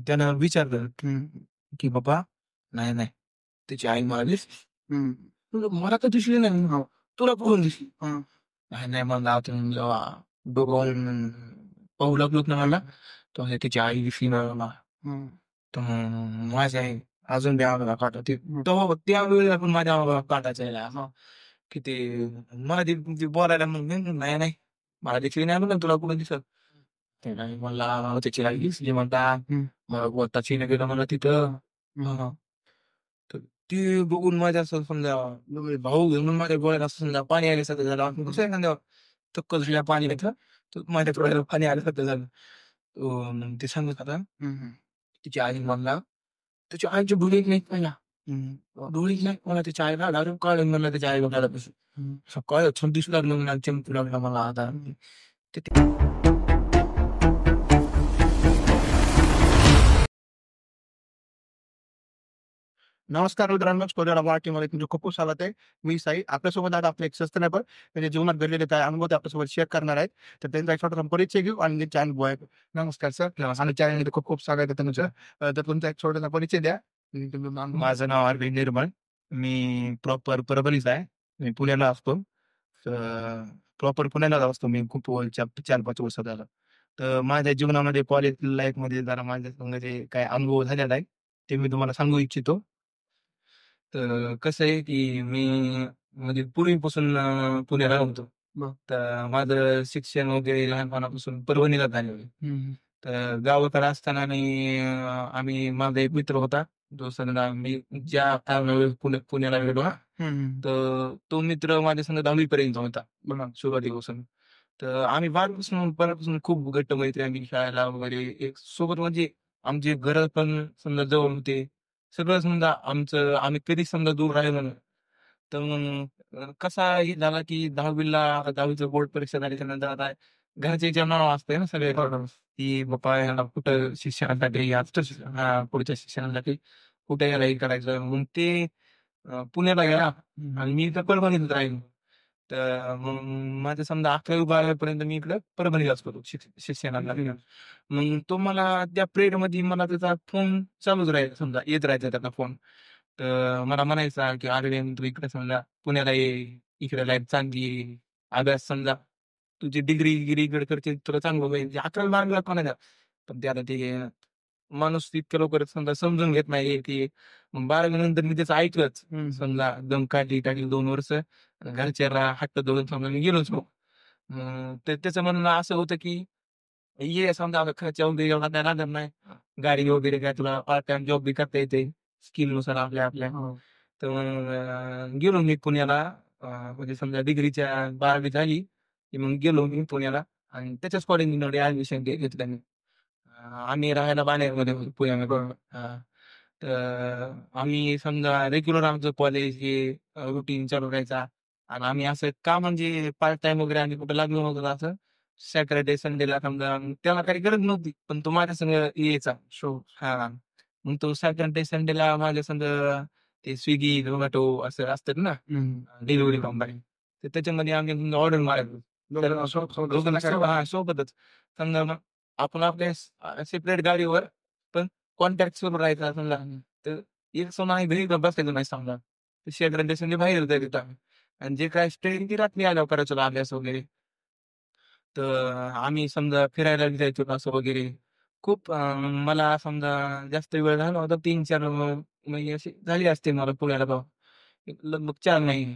त्यानं विचारलं हं, की बाबा नाही नाही त्याची आई मला दिसली. हं, म्हणलं, मला तर दिसली नाही. हो, तुला कुठून दिसली? हं, नाही नाही म्हणला आपण जेव्हा डोकावून पाहू लागलो ना मला तर म्हणजे त्याची आई दिसली ना मला. हं, तर मग माझी आई अजून बी अंगाला काटा ते हं, तेव्हा त्यावेळेला पण माझ्या अंगाला काटाच यायला असं की ते मला ते बोलायला मग नाही नाही मला दिसली नाही म्हणलं तुला कुठं दिसत ते नाही म्हणला त्याची आई दिसली म्हणता हं, मग गोताची गेलं म्हणलं तिथं हं, हा तर ती बघून माझ्या असं समजा भाऊ घेऊन माझ्या डोळ्यात असं समजा पाणी आल्यासारखं झालं आपण कसं एखाद्या चक्क झाल्या पाणी येतं तर माझ्या डोळ्याला पाणी आल्यासारखं झालं मग ते सांगत होता हं, तिची आई म्हणला त्याच्या आईचे डोळे नाही पहिला हं, डोळे नाही मला त्याच्या आईला डायरेक्ट कळलं म्हणलं त्याच्या आई बघायला कसं हं. सकाळी छंद दिसू लागलं मला चमकू लागला मला आता ते नमस्कार मित्रांनो, स्टोरीला मराठीमध्ये तुमचं खूप खूप स्वागत आहे. मी साई. आपल्यासोबत आज आपले एक सस्टेनेबल म्हणजे जीवनात घडलेले काही अनुभव ते आपल्यासोबत शेअर करणार आहेत. तर त्यांचा एक छोटासा परिचय घेऊ आणि चॅनल बॉय. नमस्कार सर. आणि चॅनलमध्ये खूप खूप स्वागत आहे तुमचं. तर तुमचा एक छोटासा परिचय द्या. तुम्ही माझं नाव अरविंद निर्मळ मी प्रॉपर परभणीचा आहे मी पुण्याला असतो प्रॉपर पुण्याला असतो मी खूप 4-5 वर्ष झालं तर माझ्या जीवनामध्ये कॉलेज लाईफमध्ये जरा माझ्या संग जे काय अनुभव झालेला आहे ते मी तुम्हाला सांगू इच्छितो तर कसं आहे की मी म्हणजे पूर्वीपासून पुण्याला होतो बरं. तर माझं शिक्षण वगैरे लहानपणापासून परभणीला झालेलं आहे. हं, तर गावाकडे असताना आणि आम्ही माझा एक मित्र होता जो समजा मी ज्या त्यावेळेस पुण्याला गेलो ना हं, तर तो मित्र माझ्या संग 10वी पर्यंत होता बघा सुरुवातीपासून तर आम्ही बालपासून खूप घट्ट मैत्री आम्ही शाळेला वगैरे एक सोबत म्हणजे आमचे घर पण समजा जवळ होते सगळं समजा आमचं आम्ही कधीच समजा दूर राहिलो नाही तर मग कसा हे झाला की 10वीचं बोर्ड परीक्षा झाली त्यानंतर आता घरचे नाव असते ना सगळे की बाबा ह्याला कुठं शिक्षणासाठी पुढच्या शिक्षणासाठी कुठे याला हे करायचं मग ते पुण्याला गेला आणि मी इथं परभणीत राहिलो तर मग माझं समजा 11वी-12वी पर्यंत मी इकडं परभणीलाच होतो शिक्षणाला मग तो मला त्या पिरियड मध्ये मला त्याचा फोन चालूच राहायचा समजा येत राहायचा त्याचा फोन तर मला म्हणायचा की अरे तू इकडे समजा पुण्याला ये इकडे लाईफ चांगली आहे. अभ्यास समजा तुझी डिग्री गिरी इकडे करते तुला चांगलं होईल 11वी-12वीला कोणाच्या पण ते आता ते माणूस इतक्या लवकर समजा समजून घेत नाही की मग 12वी नंतर मी त्याचं ऐकलंच हं, समजा दम काढली 2 वर्ष घरच्याला हट्ट धरून समजा मी गेलोच मग तर त्याचं म्हणणं असं होतं की ये समजा आता खर्च वगैरे एवढा काय लागत नाही गाडी वगैरे काय तुला पार्ट टाइम जॉब बी करता येते स्किल नुसार आपल्या हो. तर मग गेलो मी पुण्याला म्हणजे समजा डिग्रीच्या 12वी झाली की मग गेलो मी पुण्याला आणि त्याच्याच कॉलेजमध्ये ऍडमिशन घेतलं मी आम्ही राहायला बाणेरमध्ये होतो पुण्यामध्ये तर आम्ही समजा रेग्युलर आमचं कॉलेज हे रुटीन चालू राहायचा आणि आम्ही असं का म्हणजे पार्ट टाइम वगैरे आम्ही कुठं लागलो नव्हतं असं सॅटर्डे संडेला समजा त्याला काही गरज नव्हती पण तो माझ्या संग यायचा शो हा मग तो सॅटर्डे संडेला माझ्या संग ते स्विगी झोमॅटो असं असतात ना हं. डिलिव्हरी कंपनी तर त्याच्यामध्ये आम्ही ऑर्डर मारायचो तर सोबतच समजा मग आपण आपल्या सेपरेट गाडीवर पण कॉन्टॅक्ट सुरू राहायचा समजा तर एक सोना आणि घरी बसायचं नाही समजा सॅटर्डे संडे बाहेर जायचं आम्ही आणि जे काय स्टे ती रात्री आल्यावर करायचो अभ्यास वगैरे तर आम्ही समजा फिरायला जायचो असं वगैरे खूप मला समजा जास्त वेळ झाला होता 3-4 महिने अशी झाली असते मला पुण्याला जाऊन लगभग 4 महिने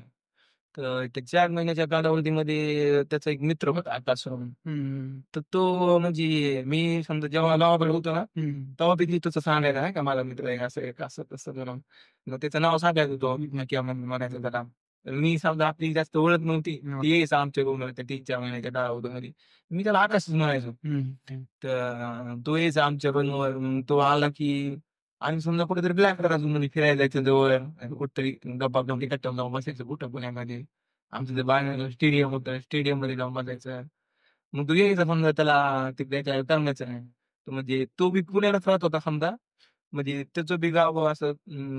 तर त्या 4 महिन्याच्या कालावधीमध्ये त्याचा एक मित्र होता आकाश म्हणून हं, तर तो म्हणजे मी समजा जेव्हा गावाकडे होतो ना हं, तेव्हा बी तसं सांगायला नाही का मला मित्र आहे असं एक असं तसं म्हणून मग त्याचं नाव सांगायचं तो किंवा म्हणायचं त्याला मी समजा आपली जास्त ओळख नव्हती ती यायचं आमच्या रूमला त्या 3-4 महिन्याच्या कालावधीमध्ये मी त्याला आकाशच म्हणायचो हं, तर तो यायचा आमच्या रूमवर तो आला की आम्ही समजा कुठेतरी ब्लॅक करायचो म्हणजे फिरायला जायचं जवळ कुठतरी गप्पा गप्पी कट्ट्यावर जाऊन बसायचं कुठं पुण्यामध्ये आमचं जे बाहेर स्टेडियम होतं स्टेडियम मध्ये जाऊन बसायचं मग तो यायचा समजा त्याला तिकडे करण्याचं नाही तो म्हणजे तो बी पुण्यालाच राहत होता समजा म्हणजे त्याचं बी गाव असं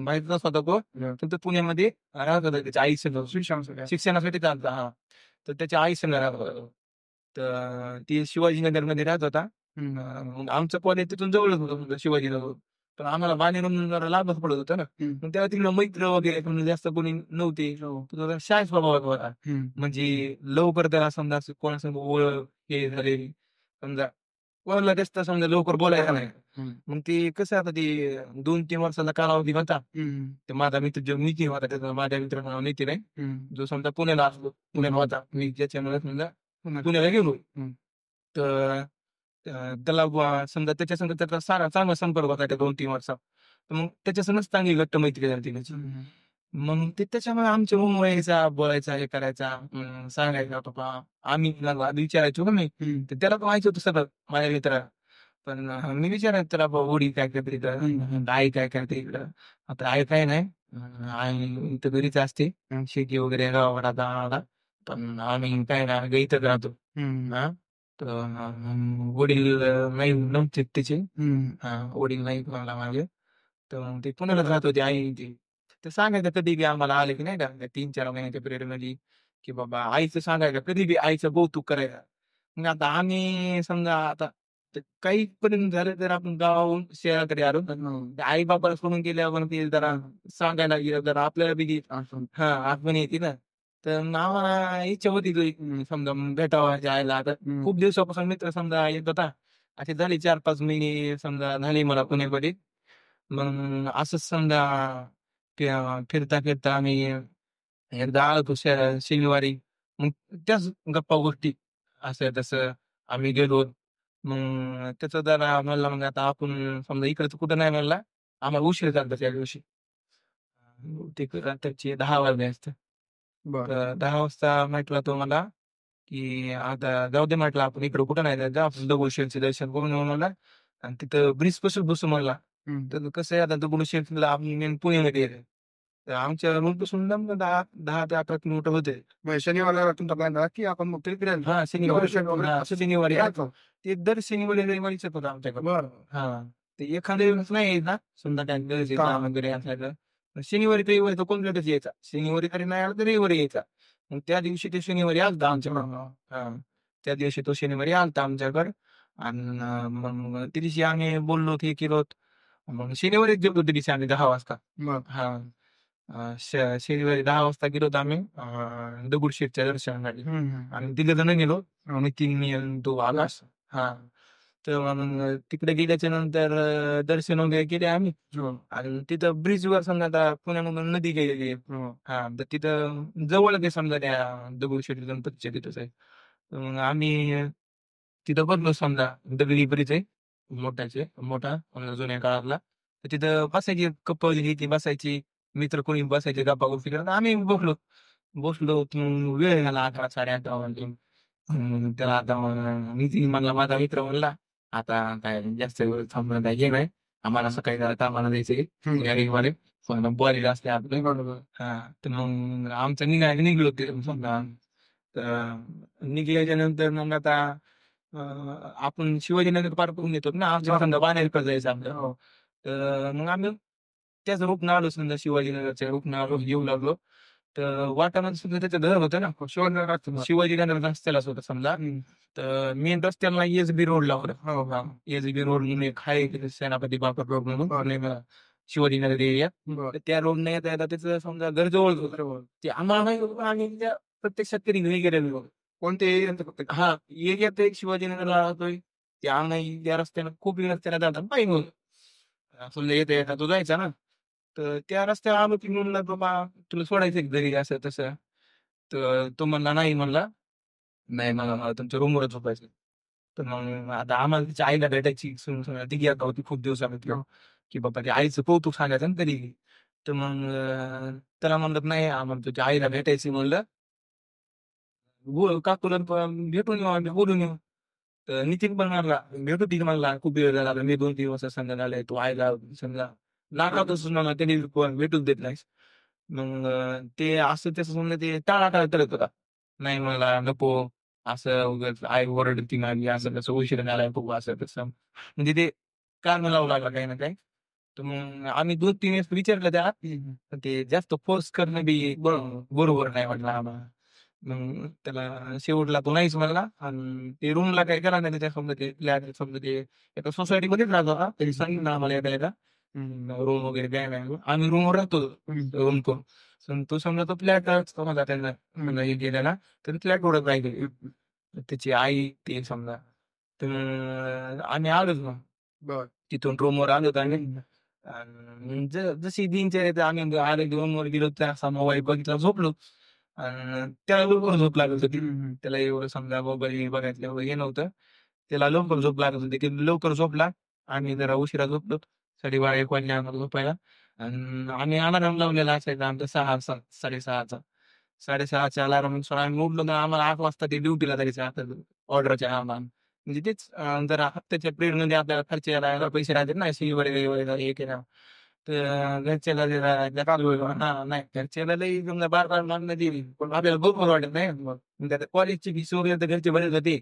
माहितच होता तो तर तो पुण्यामध्ये राहत होता त्याच्या आई संग शिक्षणासाठी चालता हा तर त्याच्या आई संग राहत होता तो. तर ती शिवाजीनगरमध्ये राहत होता मग आमचं कॉलेज तिथून जवळच होतं म्हणजे शिवाजीनगर. पण आम्हाला बाणेरहून जरा लांबच पडत होतं ना. मग तेव्हा तिकडं मैत्र वगैरे समजा जास्त कोणी नव्हते. तो जरा शाय स्वभावाचा होता. म्हणजे लवकर त्याला समजा असं कोणासंग ओळख हे झालेली समजा कोणाला जास्त समजा लवकर बोलायचं नाही. मग ते कसं आता ते 2-3 वर्षाचा कालावधी होता. ते माझा मित्र जो नितीन होता त्याचा माझ्या मित्राचं नाव नितीन आहे. जो समजा पुण्याला असतो. पुण्याला होता. मी ज्याच्यामुळे समजा पुण्याला गेलो. तर त्याला समजा त्याच्या संग त्याचा सारा चांगला संपर्क होता त्या 2-3 वर्षात. तर मग त्याच्या संगच चांगली घट्ट मैत्री झाली त्याची. मग ते त्याच्यामुळे आमच्या रूमवर यायचा, बोलायचा, हे करायचा, सांगायचा बाबा आम्ही त्याला विचारायचो का नाही. तर त्याला पण माहिती होतं सगळं माझ्या मित्राला. पण मी विचारायचो त्याला बाबा वडील काय करते इकडं, आई काय करते इकडं. आता आई काय नाही, आई इथं घरीच असते. शेती वगैरे गावाकडे आता आम्हाला. पण आम्ही काय ना इथंच राहतो. हा. तर वडील नाही नव्हते त्याचे. वडील नाही मला माझे. तर मग ते पुण्याला राहत होते आई ते. ते सांगायचं कधी बी आम्हाला आले की नाही का 3-4 महिन्याच्या पिरियड मध्ये की बाबा आईचं सांगायचं कधी बी आईचं कौतुक करायचं. मग आता आम्ही समजा आता काही पर्यंत झालं तर आपण गावाहून शहराकडे आलो. आई बाबाला सोडून गेल्यावर ते जरा सांगायला गेलं जरा आपल्याला बी आठवण येते ना. तर मग आम्हाला इच्छा होती समजा भेटावं आईला. आता खूप दिवसापासून मित्र समजा येत होता. असे झाले 4-5 महिने समजा झाले मला पुण्यामध्ये. मग असंच समजा फिरता फिरता आम्ही एकदा आलतो शनिवारी. मग त्याच गप्पा गोष्टी असं तसं आम्ही गेलो. मग त्याचं जरा म्हणला मग आता आपण समजा इकडचं कुठं नाही म्हणला. आम्हाला उशीर झाला त्या दिवशी. ते रात्रीचे 10 वाजले असते. तर 10 वाजता म्हटला तो मला की आता जाऊ दे म्हटलं आपण इकडं कुठं नाही जायचं आपण दगडूशेठचं दर्शन करून येऊ म्हणला. आणि तिथं ब्रिज पासून बसू म्हणला. तर कसं आहे आता दगडूशेठला आपण पुण्यामध्ये आहे. तर आमच्या रूमपासून 10 ते 11 किलोमीटर होते. शनिवारला तुमचा प्लॅन झाला की आपण मग ते फिरायला हा शनिवारी असं शनिवारी जायचं. ते दर शनिवारी रविवारीच होतं आमच्याकडे. बरं. हा ते एखाद्या वेळेस नाही येत ना समजा काय गरज काम. वगैरे असल्याचं. शनिवारी रविवारी तो कम्प्लीटच यायचा. शनिवारी तरी नाही आला तर रविवारी यायचा. मग त्या दिवशी ते शनिवारी आलता आमच्याकडं. हा त्या दिवशी तो शनिवारी आलता आमच्याकडं. आणि मग त्या दिवशी आम्ही बोललो हे केलो. मग शनिवारीच गेलो त्या दिवशी आम्ही 10 वाजता. हा शनिवारी 10 वाजता गेलो आम्ही दगडूशेठच्या दर्शनासाठी. आणि तिघ जण गेलो. नितीन मी आणि तो आकाश. हा तर मग तिकडे गेल्याच्या नंतर दर्शन वगैरे केले आम्ही. आणि तिथं ब्रिजवर समजा आता पुण्यामधून नदी गेलेली आहे. हा तर तिथं जवळच आहे समजा त्या दगडूशेठ गणपतीच्या तिथंच आहे. तर मग आम्ही तिथं बघलो समजा दगडी ब्रिज आहे मोठा जुन्या काळातला. तर तिथं बसायची कपल ही ती बसायची. मित्र कोणी बसायचे गप्पा गोष्टी करत आम्ही बसलो मग वेळ झाला 11-11:30 वाजले. त्याला आता नितीन म्हणला माझा मित्र म्हणला आता काय जास्त वेळ थांबणं काय हे नाही. आम्हाला सकाळी जरा कामाला जायचंय रविवारी. बॉलेला असते आपलं. हा तर मग आमचं निघलो ते समजा. तर निघल्याच्या नंतर मग आता आपण शिवाजीनगर पार करून येतो ना आमच्या समजा बाणेरकडे जायचं आपलं. तर मग आम्ही त्याच रूटनं आलो समजा शिवाजीनगरच्या रूटनं आलो येऊ लागलो. तर वाटाणा सुद्धा त्याचं घर होतं ना शिवाजीनगर रस्त्यालाच होतं समजा. तर मेन रस्त्याला एसबी रोडला होतं. एसबी रोड एक आहे सेनापती बापर रोड म्हणून शिवाजीनगर एरिया. तर त्या रोडने येता येता त्याचं समजा घर जवळ होतं. ते आम्हाला माहित होतं पण आम्ही त्या प्रत्यक्षात कधी घरी गेलेलो. कोणते एरिया फक्त हा एरियात एक शिवाजीनगरला राहतोय. त्या नाही त्या रस्त्यानं खूप रस्त्याला जातात पाहिजे समजा येता येता तो जायचा ना. तर त्या रस्त्यावर आलो की म्हणला बाबा तुला सोडायचं घरी असं तसं. तर तो म्हणला नाही म्हणला. नाही मला तुमच्या रूमवर झोपायचं. तर मग आता आम्हाला तिच्या आईला भेटायची ती गिया होती खूप दिवसामध्ये की बाबा ते आईचं कौतुक सांगायचं ना तरी. तर मग त्याला म्हणलं नाही आम्हाला तुझ्या आईला भेटायची म्हणलं. काकूला भेटून येऊ आम्ही बोलून येऊ. तर नितीन पण म्हणला भेटू तिथे म्हणला खूप वेळ झाला मी 2-3 वर्ष समजा झाले तू आईला समजा नाकातच म्हणा त्यांनी भेटूच देत नाहीस. मग ते असं तसं समजा ते टाळाटाळ करत होता. नाही मला नको असं उगाच आई ओरडती माझी असं कसं उशीर झालाय खूप असं तसं. म्हणजे ते कारण लावू लागला काही ना काही. तर मग आम्ही 2-3 वेळेस विचारलं त्या ते जास्त फोर्स करणं बी बरोबर नाही वाटलं आम्हाला. मग त्याला शेवटला तो नाहीच म्हणला आणि ते रूमला काय करा नाही त्याच्या समजा ते फ्लॅट समजा ते एका सोसायटीमध्येच राहत होता. त्यांनी सांगितलं आम्हाला एका रूम वगैरे काय नाही. आम्ही रूमवर राहतो रूम करून. तो समजा तो फ्लॅट समजा त्यांना समजा हे गेलेला तर फ्लॅट वरच राहिले. त्याची आई ते समजा तर आम्ही आलोच मग बर तिथून रूमवर आलो आणि जशी दिनचर्या आम्ही आले रूमवर गेलो त्या असा मोबाईल बघितला झोपलो. त्याला लवकर झोप लागत होती. त्याला एवढं समजा मोबाईल बघायचं एवढं हे नव्हतं. त्याला लवकर झोप लागत होती की लवकर झोपला. आम्ही जरा उशिरा झोपलो. 12:30 वाजले आम्हाला झोपायला. आणि आम्ही अलार्म लावलेला असायचा आमचा 6:30चा. 6:30च्या अलार्म आम्ही उठलो तर आम्हाला 8 वाजता ते ड्युटीला जायचं आता ऑर्डरच्या आम्हाला. म्हणजे तेच जरा हप्त्याच्या पिरियडमध्ये आपल्याला खर्च यायला पैसे राहतात ना वगैरे हे केलं. तर घरच्याला नाही घरच्याला लई समजा बार मागणं दिली पण आपल्याला बरोबर वाटत नाही मग कॉलेजची फीस वगैरे तर घरचे भरत होते.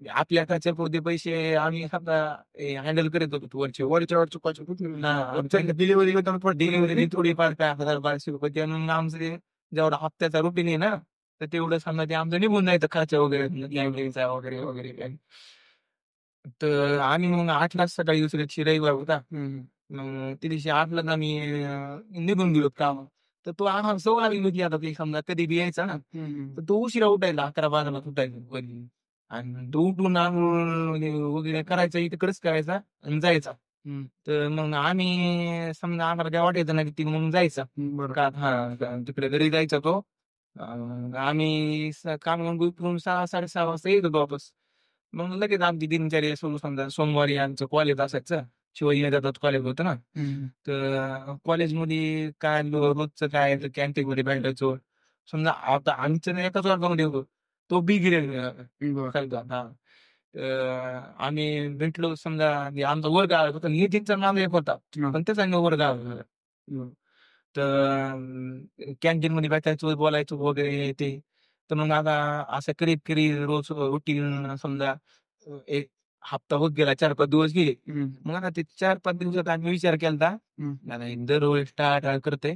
आपल्या खर्चापुरते पैसे आम्ही समजा हँडल करत होतो वरच्या डिलिव्हरी थोडीफार काय 1000-1200 रुपये त्यानं आमचं ते जेवढा हप्त्याचा रुटीन आहे ना तर तेवढं समजा ते आमचं निघून जायचं खर्च वगैरे लायब्ररीचा वगैरे वगैरे काय. तर आम्ही मग 8ला सकाळी दुसऱ्या दिवशी रविवार होता. मग त्या दिवशी 8लाच आम्ही निघून गेलो काम. तर तो आम्हाला सवय लागली होती आता ते समजा कधी बी यायचा ना तर तो उशिरा उठायला 11-12ला उठायचा कधी. आणि तो उठून आंघोळ वगैरे करायचा इकडंच करायचा आणि जायचा. तर मग आम्ही समजा आम्हाला काय वाटायचं नाही की मग जायचा तिकडे घरी जायचा तो. आम्ही काम करून 6-6:30 वाजता येत होतो वापस. मग लगेच आमची दिनचर्या सुरू समजा सोमवारी आमचं कॉलेज असायचं. शिवाजी जातात कॉलेज होतं ना. तर कॉलेजमध्ये काय रोजचं काय कॅन्टीनमध्ये भेटायचो. समजा आता आमचं एकाच वर्गामध्ये होतो. तो बी ग्रेड हा. आम्ही भेटलो समजा आमचा वर्ग होता नितीनचा नाव एक होता पण त्याचा वर्ग आला. तर कॅन्टीन मध्ये भेटायचो बोलायचो वगैरे ते. तर मग आता असं करीत करीत रोज रुटीन समजा एक हप्ता होत गेला 4-5 दिवस गेले. मग आता ते 4-5 दिवसात आम्ही विचार केला आता दरवेळी टाळाटाळ करते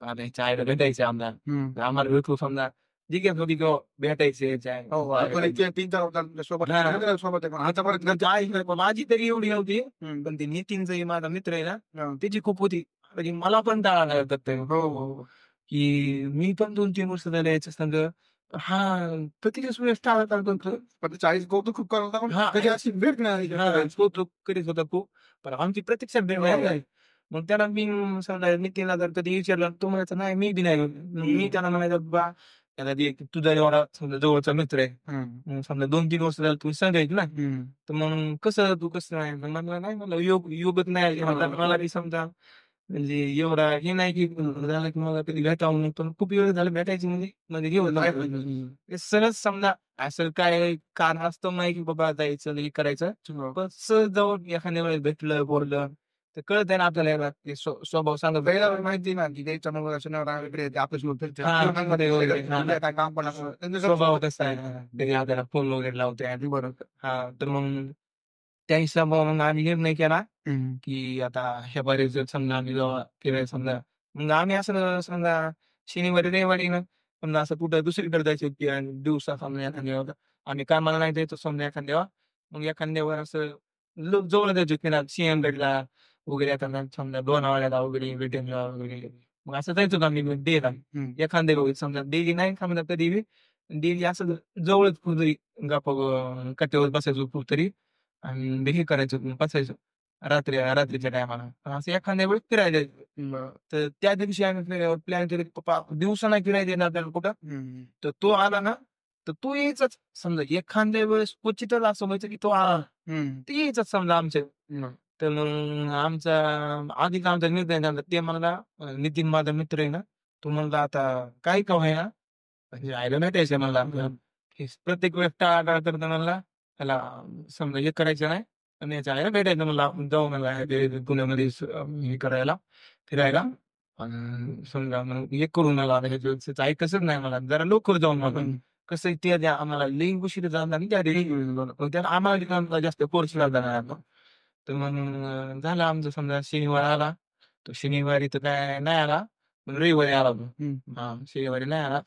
आता ह्याच्या आईला भेटायचे आम्हाला भेटू समजा जिज्ञास होती किंवा भेटायचे माझी तरी एवढी नव्हती पण ते नितीनचा माझा मित्र आहे ना त्याची खूप होती. म्हणजे मला पण टाळा करत की मी पण 2-3 वर्ष झाले याच्या संग हा प्रत्येक वेळेस टाळा करतो. पण 40 कौतुक खूप करत कधी अशी भेट नाही कौतुक करीत होता खूप पण आमची प्रत्यक्षात भेट नाही. मग त्याला मी समजा नितीनला जर कधी विचारलं तो म्हणायचं नाही मी बी नाही. मी त्याला म्हणायचं बा त्याला तुझा एवढा समजा जवळचा मित्र आहे समजा 2-3 वर्ष झालं तुम्ही सांगायचं ना तर मग कसं तू कसं नाही मला नाही मला योगच नाही मला बी समजा म्हणजे एवढा हे नाही की झालं की मला कधी भेटावं पण खूप वेळ झालं भेटायची म्हणजे घेऊन सहज समजा असं काय कारण असतं नाही की बाबा जायचं हे करायचं पण सहज जाऊन एखाद्या वेळेस भेटलं बोललं तर कळत आहे ना आपल्याला स्वभाव सांगत माहिती ना की त्याच्या काय काम पण स्वभाव कसा आहे आपल्याला फोन वगैरे लावते बरोबर. हा तर मग त्या हिशोबावर मग आम्ही निर्णय केला की आता ह्या बरेच समजा आम्ही जेव्हा फिरायला समजा मग आम्ही असं समजा शनिवारी रविवारी ना समजा असं कुठं दुसरीकडे जायचं की दिवसा समजा एखाद्या आम्ही कामाला नाही जायचो समजा एखाद्या मग एखाद्यावर असं जवळ जायचो की सिंहगडला वगैरे आता समजा लोणावळ्याला वगैरे वेटेनला वगैरे मग असं जायचो आम्ही डेला एखाद्या वेळी समजा डेली नाही समजा कधी डेली असं जवळच कुठतरी गप्पा कट्यावर बसायचो कुठतरी आणि हे करायचं बसायचं रात्रीच्या टायमाला असं एखाद्या वेळेस फिरायला जायचं. तर त्या दिवशी आम्ही प्लॅन केले पप्पा दिवसा नाही फिरायला देणार आपल्याला कुठं तर तो आला ना तर तो यायचाच समजा एखाद्या वेळेस क्वचितच असं व्हायचं की तो आला ते यायचाच समजा आमच्या. तर मग आमचा आधीच आमचा निर्णय झाला ते म्हणला नितीन माझा मित्र आहे ना तो म्हणला आता काय का व्हायना म्हणजे आयला भेटायचं मला प्रत्येक वेळेस टाळाटाळ करता म्हणला त्याला समजा हे करायचं नाही आणि याच्या आईला भेटायचं म्हणलं आपण जाऊ मला पुण्यामध्ये हे करायला फिरायला आणि समजा मग हे करून मला ऐकतच नाही मला जरा लवकर जाऊन आपण कसं ते आम्हाला लिंक उशीर जाणार त्या आम्हाला जास्त कोर्स लागला. तर मग झालं आमचं समजा शनिवार आला तो शनिवारी तर काय नाही आला पण रविवारी आला तो. शनिवारी नाही आला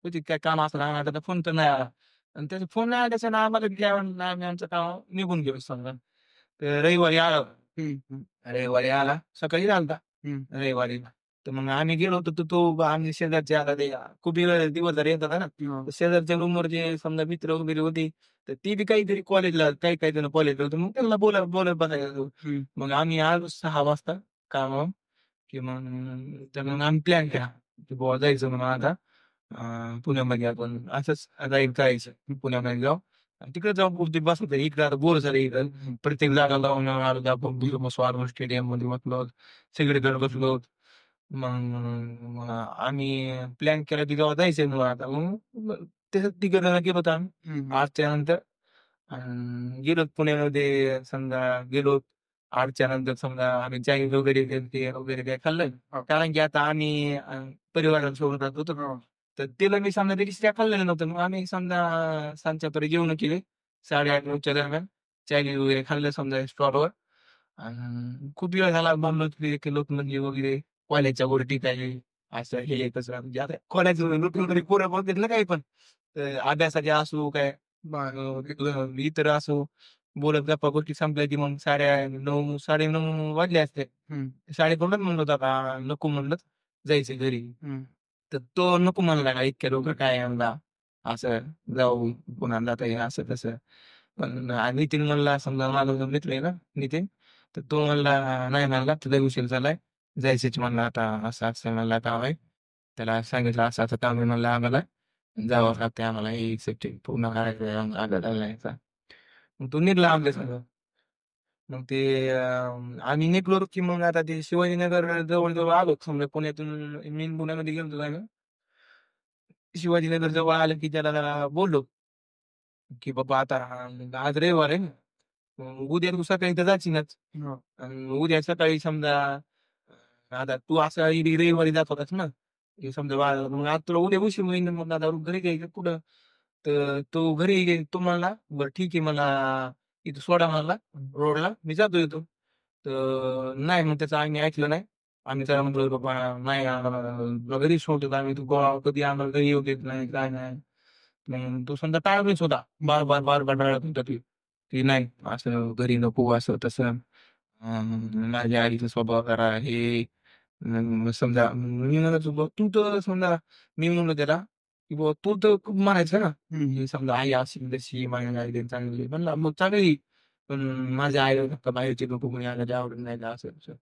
म्हणजे काय काम असलं आम्हाला त्याचा फोन तर नाही आला. आणि त्याचा फोन नाही आल्याच्यानं आम्हाला काय वाटलं आम्ही आमचं काम निघून गेलो समजा. तर रविवारी आला. हं, हं, रविवारी आला. सकाळी आलता हं. रविवारी. तर मग आम्ही गेलो होतो तर तो आम्ही शेजारचे आता ते खूप दिवस झाले येतात ना. हां. तर शेजारच्या रूमवर जे समजा मित्र वगैरे होते, तर ती बी काहीतरी कॉलेजला काही काही जण कॉलेजला होते. मग त्यांना बोलत बोलत बसायचो. हं. मग आम्ही आलो 6 वाजता कामावर, की मग तर मग आम्ही प्लॅन केला, की बुवा जायचं म्हणून आता पुण्यामध्ये आपण असंच जायचं पुण्यामध्ये जाऊ. आणि तिकडे जाऊन कुठे बसायचं. इकडे आता बोर झालं इकडं. प्रत्येक जागा जाऊन आलो आपण स्वारगेट स्टेडियममध्ये बसलो. सगळीकडे बसलो. मग मग आम्ही प्लॅन केला की तेव्हा जायचंय म्हणून आता. मग तसंच तिकडं गेलो होतो आम्ही हं, हं. 8च्या नंतर. गेलो पुण्यामध्ये समजा गेलो 8च्या नंतर समजा आम्ही चायनीज वगैरे ते वगैरे काय खाल्लं. कारण की आता आम्ही परिवारासोबत राहत होतो. हां. तर त्याला मी समजा ते काय खाल्लेलं नव्हतं. मग आम्ही समजा सांजच्या परी जेवण केले 8:30-9च्या दरम्यान. चायनीज वगैरे खाल्लं समजा स्टॉलवर. आणि खूप वेळ झाला बोललो की लोकमंगली वगैरे कॉलेजच्या गोष्टी काय असं हे तसं म्हणजे आता कॉलेज वगैरे पोरं बोलतात ना काही पण. अभ्यासाचे असो काय इतर असो बोलत गप्पा गोष्टी संपल्या की मग 9:30 9:30 वाजले असते. हं, 9:30च म्हणलं होतं आता नको म्हणलं जायचं घरी. हं. तर तो नको म्हणला का इतक्या लवकर काय म्हणला असं जाऊ पुन्हा जाता येईल असं तसं. पण नितीन म्हणला समजा माझा जो मित्र आहे ना नितीन, तर तो म्हणला नाही म्हणला तुझा उशीर झालाय. जायचंच म्हणला आता असं असं म्हणला काम आहे. त्याला सांगितलं असं असं काम आहे म्हणलं आम्हाला. जावं लागतंय आम्हाला हे सेफ्टी पूर्ण करायचं आहे. मग तो निघाला आमच्या संग. मग ते आम्ही निघालो की मग आता ते शिवाजीनगर जवळ-जवळ आलो समजा पुण्यातून मेन पुण्यामध्ये गेलो होतो आम्ही. शिवाजीनगर जवळ आलं की त्याला बोललो, की "बाबा आता आज रविवार आहे ना, मग उद्या तू सकाळी तर जाशीलच. हां. आणि उद्या सकाळी समजा आता तू असा रविवारी जात होतास ना, की समजा मग आज तुला उद्या उशीर होईल मग आता घरी जायचं कुठं?" तर तो घरी तो म्हणला, "बरं ठीक आहे मला इथं सोडा म्हणला रोडला, मी जातो इथून." तर नाही मग त्याचं आम्ही ऐकलं नाही. आम्ही त्याला म्हटलं, "बाबा नाही आम्हाला तुला घरी सोडतो आम्ही, तू कधी आम्हाला घरी येऊ देत नाही, काय नाही." मग तो समजा टाळतच होता. बार-बार टाळत होता की, की "नाही असं घरी नको, असं तसं. माझ्या आईचा स्वभाव जरा हे." समजा मी म्हणायचो, "बुवा तू तर समजा." मी म्हणलो त्याला, की "बुवा तू तर खूप म्हणायचं ना, हं. की समजा आई अशी तशी, माझी आई लई चांगली." म्हणलं, "मग चांगली, पण माझ्या आईला फक्त बाहेरचे लोकं कोणी आलं आवडत नाही का?" असं तसं.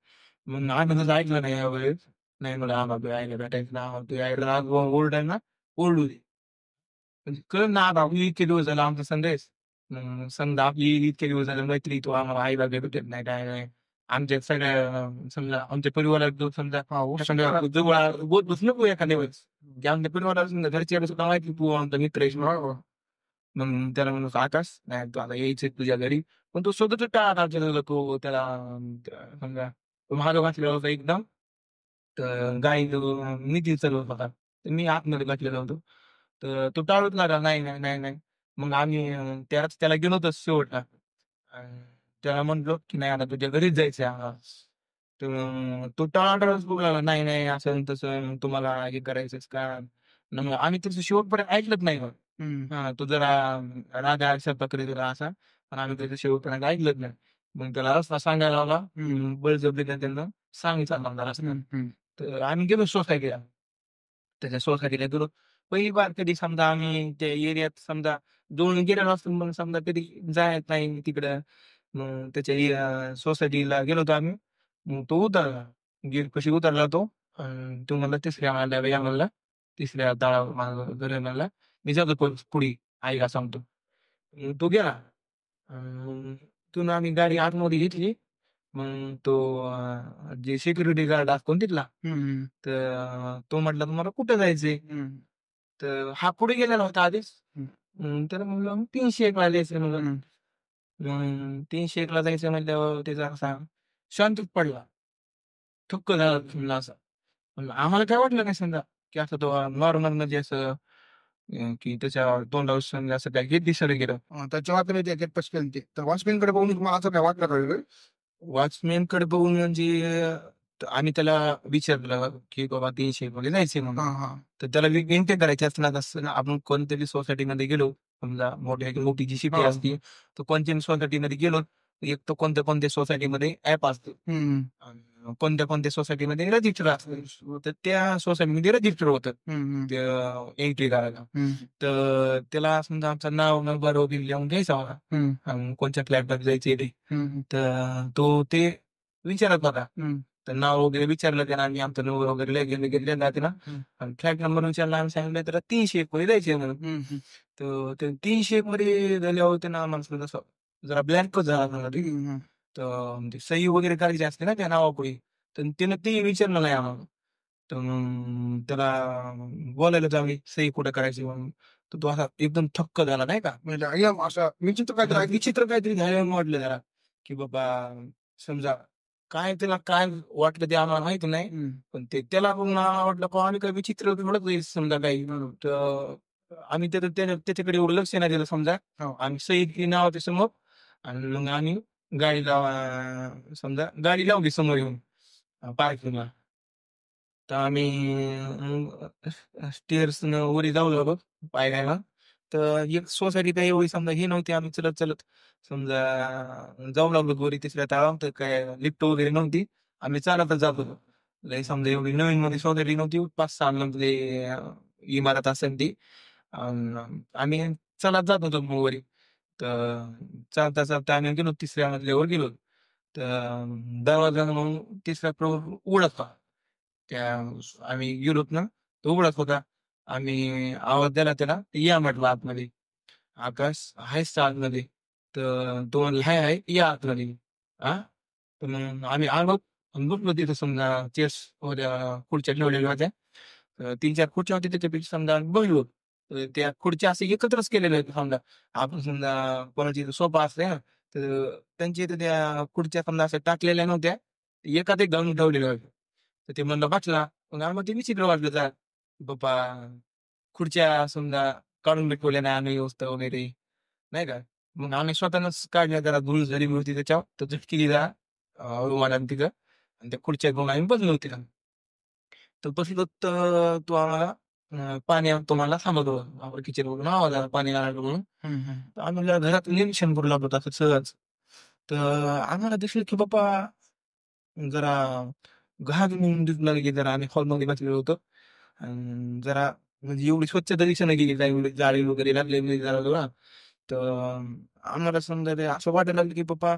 मग आम्ही तसं ऐकलं नाही यावेळेस. नाही म्हणलं, "आम्हाला तुझ्या आईला भेटायचं नाही, आम्हाला तुझ्या आईला ओरडायला ना, ओरडू दे." म्हणजे कळलं ना आता आपली इतके दिवस झाले आमचा संदेश. समजा आपली इतके दिवस झाले मैत्री, तू आम्हाला आईला भेटत नाही, काय नाही. आमच्या सगळ्या समजा आमच्या परिवारात जो समजा हां, हो. सगळ्या जवळ बोलत बसू नको एखाद्या वेळेस. की आमच्या परिवारात समजा घरच्याला सुद्धा माहिती तू आमचा मित्र आहेस म्हणून. हो, हो. मग त्याला म्हणलो, "आकाश नाही तू आता यायचंय तुझ्या घरी." पण तो स्वतःच टाळाटाळ करत तो त्याला समजा तो मागं बसलेला होता एकदम. तर गाडी नितीन चालवत होता. तर मी आतमध्ये बसलेलो होतो. तर तो टाळूच लागला, "नाही, नाही, नाही, नाही." मग आम्ही त्याला गेलो होतो शेवटला. आणि त्याला म्हटलो, की "नाही आता तुझ्या घरीच जायचंय आम्हाला." तर तो टाळाटाळच करू लागला, "नाही, नाही, असं आणि तसं मग तुम्हाला हे करायचंच का?" मग आम्ही त्याचं शेवटपर्यंत ऐकलंच नाही मग. हं, हां, तो जरा रागा अशा प्रकारे जरा असा, पण आम्ही त्याचं शेवटपर्यंत ऐकलंच नाही. मग त्याला रस्ता सांगायला लावला. बळजबरीने त्यांना सांगितलं आम्हाला रस्ता. हं, हं. तर आम्ही गेलो सोसायटीला. त्याच्या सोसायटीला गेलो. पहिली बार कधी समजा आम्ही त्या एरियात समजा जाऊन गेलेलो असतो, मग समजा कधी जायत नाही तिकडं. मग त्याच्या सोसायटीला गेलो होतो आम्ही. मग तो उतरला. गेटपाशी उतरला तो. तो म्हणला तिसऱ्या माळ्यावर या म्हणला. तिसऱ्या तळावर माझं घर आहे म्हणला. मी जातो पुढे आईला सांगतो. मग तो गेला. मग तिथून आम्ही गाडी आतमध्ये घेतली. मग तो जे सिक्युरिटी गार्ड असतो ना तिथला, हं, हं. तर तो म्हटला, "तुम्हाला कुठं जायचंय?" हं, तर हा पुढे गेलेला होता आधीच. हं. त्याला म्हणलं, "301 ला जायचंय" म्हणलं. हं. मग 301 ला जायचं म्हटल्यावर त्याचा असा शांतच पडला. थक्क झाला म्हणलं असा. म्हणलं आम्हाला काय वाटलं नाही समजा, की असं तो नॉर्मल म्हणजे असं की त्याच्या तोंडावर समजा असं काय हे दिसायला गेलं. जेव्हा तुम्ही ते गेट पाशी गेलते, तर वॉचमॅनकडे बघून तुम्हाला असं काय वाटलं का वेगळं? वॉचमॅनकडे बघून म्हणजे तर आम्ही त्याला विचारलं की बाबा 300 मध्ये जायचंय म्हणून. हां, हां. तर त्याला एंट्री करायची असताना असं आपण कोणत्याही सोसायटीमध्ये गेलो, समजा मोठी जी सिटी हां. असते, तर कोणत्याही सोसायटीमध्ये गेलो, एक तर कोणत्या सोसायटीमध्ये ॲप असतं. हं, आणि कोणत्या सोसायटीमध्ये रजिस्टर असतं. तर त्या सोसायटीमध्ये रजिस्टर होतं. हं, हं, ते एंट्री करायला. हं, तर त्याला समजा आमचं नाव, नंबर वगैरे लिहून घ्यायचा होता. हं, आणि कोणत्या फ्लॅटला जायचंय ते. हं, तर तो ते विचारत होता. हं, तर नाव वगैरे विचारलं त्यानं आणि आमचा नंबर वगैरे घेतलेला त्यानं. हं, आणि फ्लॅट नंबर विचारला आम्ही सांगितलं त्याला 301 मध्ये जायचंय म्हणून. हं, हं, तर ते 301 मध्ये झाल्यावर त्यानं आम्हाला समजा असं जरा ब्लँकच झाला समजा ते. हं, हं. तर म्हणजे सही वगैरे करायची असते ना त्या नावापुढे. तर त्यानं ते विचारलं नाही आम्हाला. तर मग त्याला बोलायला लागले सही कुठे करायची म्हणून. तर तो असा एकदम थक्क झाला नाही का. म्हणजे एकदम असं विचित्र काहीतरी ऐकलं. विचित्र काहीतरी झाल्यानं वाटलं त्याला, की बाबा समजा त्याला काय वाटलं ते आम्हाला माहिती नाही. हं, पण ते त्याला पण आम्हाला वाटलं का आम्ही काही विचित्र थोडंच आहे समजा काही. तर आम्ही त्याच्याकडे एवढं लक्ष नाही दिलं समजा. हो. आम्ही सही केली नावाच्या समोर आणि मग आम्ही समजा गाडी लावली समोर येऊन पार्किंगला. तर आम्ही स्टेअर्सनं वरी जाऊ लागलो पायऱ्याला. तर एक सोसायटी काही एवढी समजा ही नव्हती. आम्ही चलत समजा जाऊ लागलो वरी तिसऱ्या तळावर. तर काय लिफ्ट वगैरे नव्हती. आम्ही चालतच जात होतो. लय समजा एवढी नवीन मध्ये सोसायटी नव्हती. 5-6 मजली इमारत असेल ती. आम्ही चालत जात होतो मग वरी. तर चालता आम्ही गेलो तिसऱ्या मजल्यावर गेलो. तर दरवाजा मग तिसरा फ्लोअर उघडाच होता. त्या आम्ही गेलोत ना, तो उघडाच होता. आम्ही आवाज दिला त्याला, "या" म्हटलं आतमध्ये. "आकाश आहेस का आतमध्ये?" तर तो म्हणला, "आहे, आहे. या आतमध्ये." हां. तर मग आम्ही आलो आणि बसलो तिथं समजा चेअर्स होत्या, खुर्च्या ठेवलेल्या होत्या. 3-4 खुर्च्या होत्या त्याच्यापैकी समजा आम्ही बसलो. तर त्या खुर्च्या असे एकत्रच केलेल्या आहेत समजा. आपण समजा कोणाची इथं सोफा असते ना, तर त्यांच्या इथं त्या खुर्च्या समजा अशा टाकलेल्या नव्हत्या. एकात एक घालून ठेवलेल्या होत्या. तर ते म्हणलं बसला. मग आम्हाला ते विचित्र वाटलं जरा. बाबा खुर्च्या समजा काढून बी ठेवल्या नाही आम्ही व्यवस्था वगैरे, नाही का. मग आम्ही स्वतःनंच काढल्या जरा धूळ झाली होती त्याच्यावर. तर झटकी दिला रुमालाने तिथं आणि त्या खुर्च्या घेऊन आम्ही बसलो तिथं. तर बसलो तर तो आम्हाला पाणी आणतो मला थांबवत होता. आपण किचनवरून आवाज आला पाणी आणायला म्हणून. हं, हं. तर आम्ही म्हणलं घरात निरीक्षण करू लागलो असं सहज. तर आम्हाला दिसलं की बाबा जरा घाण म्हणून दिसू लागली की जरा आम्ही हॉलमध्ये बसलेलो होतो. आणि जरा म्हणजे एवढी स्वच्छता दिसेना गेली काही एवढी जाळी वगैरे लागलेली जरा. तर आम्हाला समजा ते असं वाटायला लागलं की बाबा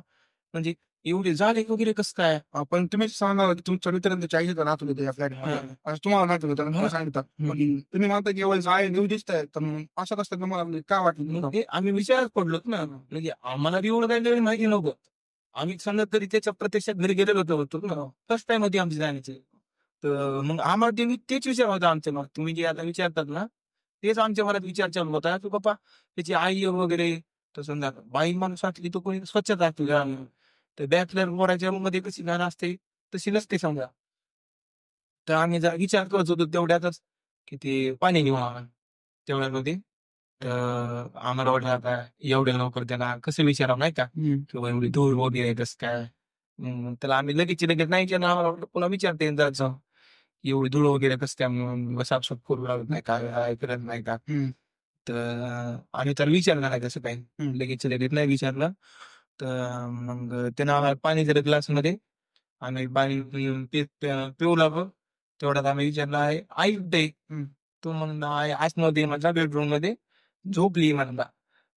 म्हणजे एवढी जाळी वगैरे कसं काय? पण तुम्हीच सांगा की तुमच्या मित्रांचं चाळीस होतं राहत होते या फ्लॅटमध्ये. हां. असं तुम्हाला माहिती होतं हां. सांगितलं. हं. पण तुम्ही म्हणता की एवढं जाळे न्यूज दिसतायत, तर मग असं कसं तुम्हाला म्हणजे काय वाटलं? मग ते आम्ही विचारात पडलोत ना. म्हणजे आम्हाला बी एवढं काही नवीन माहिती नव्हतं. आम्ही समजा तरी त्याच्या प्रत्यक्षात घरी गेलेलो होतो ना. फर्स्ट टाईम होती आमची जाण्याची. तर मग आम्हाला तेच विचार होता आमच्या मनात. तुम्ही जे आता विचारतात ना, तेच आमच्या मनात विचार चालू होता, की बाबा त्याची आई वगैरे तर समजा बाई माणूस असली तर कोणी स्वच्छता असते घरामध्ये. तर बॅचलर पोराच्या रूममध्ये कशी घाण असते, तशी नसते समजा. तर आम्ही जरा विचार करत होतो तेवढ्यातच, की ते पाणी घेऊन आला तेवढ्यामध्ये. तर आम्हाला वाटलं आता एवढ्या लवकर त्याला कसं विचारावं नाही का? हं. किंवा एवढी धूळ वगैरे कसं काय? त्याला आम्ही लगेच नाही केलं. आम्हाला वाटलं पुन्हा विचारता येईल जरासं. एवढी धूळ वगैरे कसं काय मग साफ-सूफ करू लागत नाही का? काय करत नाही का? हं, तर आम्ही त्याला विचारलं नाही तसं काही. हं. लगेच नाही विचारलं. तर मग त्यानं आम्हाला पाणी दिलं ग्लासमध्ये. आम्ही पाणी पिऊ लागलो. तेवढ्यात आम्ही विचारलं, "आई कुठे आहे?" हं. तो म्हणला, "आई आतमध्ये माझ्या बेडरूममध्ये झोपली" म्हणला.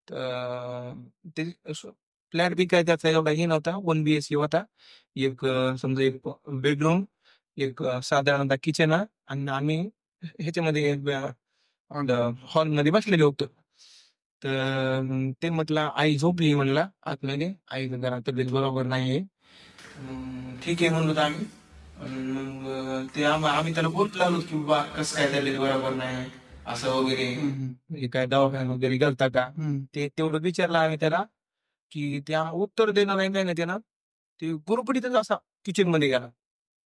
तर ते फ्लॅट बी काय त्याचा एवढा हे नव्हता. 1 BHK होता. एक समजा एक बेडरूम, एक साधारणतः किचन आणि आम्ही ह्याच्यामध्ये हॉलमध्ये बसलेलो होतो. तर ते म्हटलं, "आई झोपली" म्हणला आतमध्ये. आईचं जरा तब्येत बरोबर नाहीये. ठीक आहे म्हणलो आम्ही. मग ते आम्ही त्याला बोलू लागलो की बाबा कसं काय तब्येत बरोबर नाही असं वगैरे. हं, हं. म्हणजे काय दवाखान्यात वगैरे गेलता का? हं. ते तेवढं विचारलं आम्ही त्याला, की त्या उत्तर देणं नाही ना त्यानं. ते गुरफटीतच असा किचनमध्ये गेला.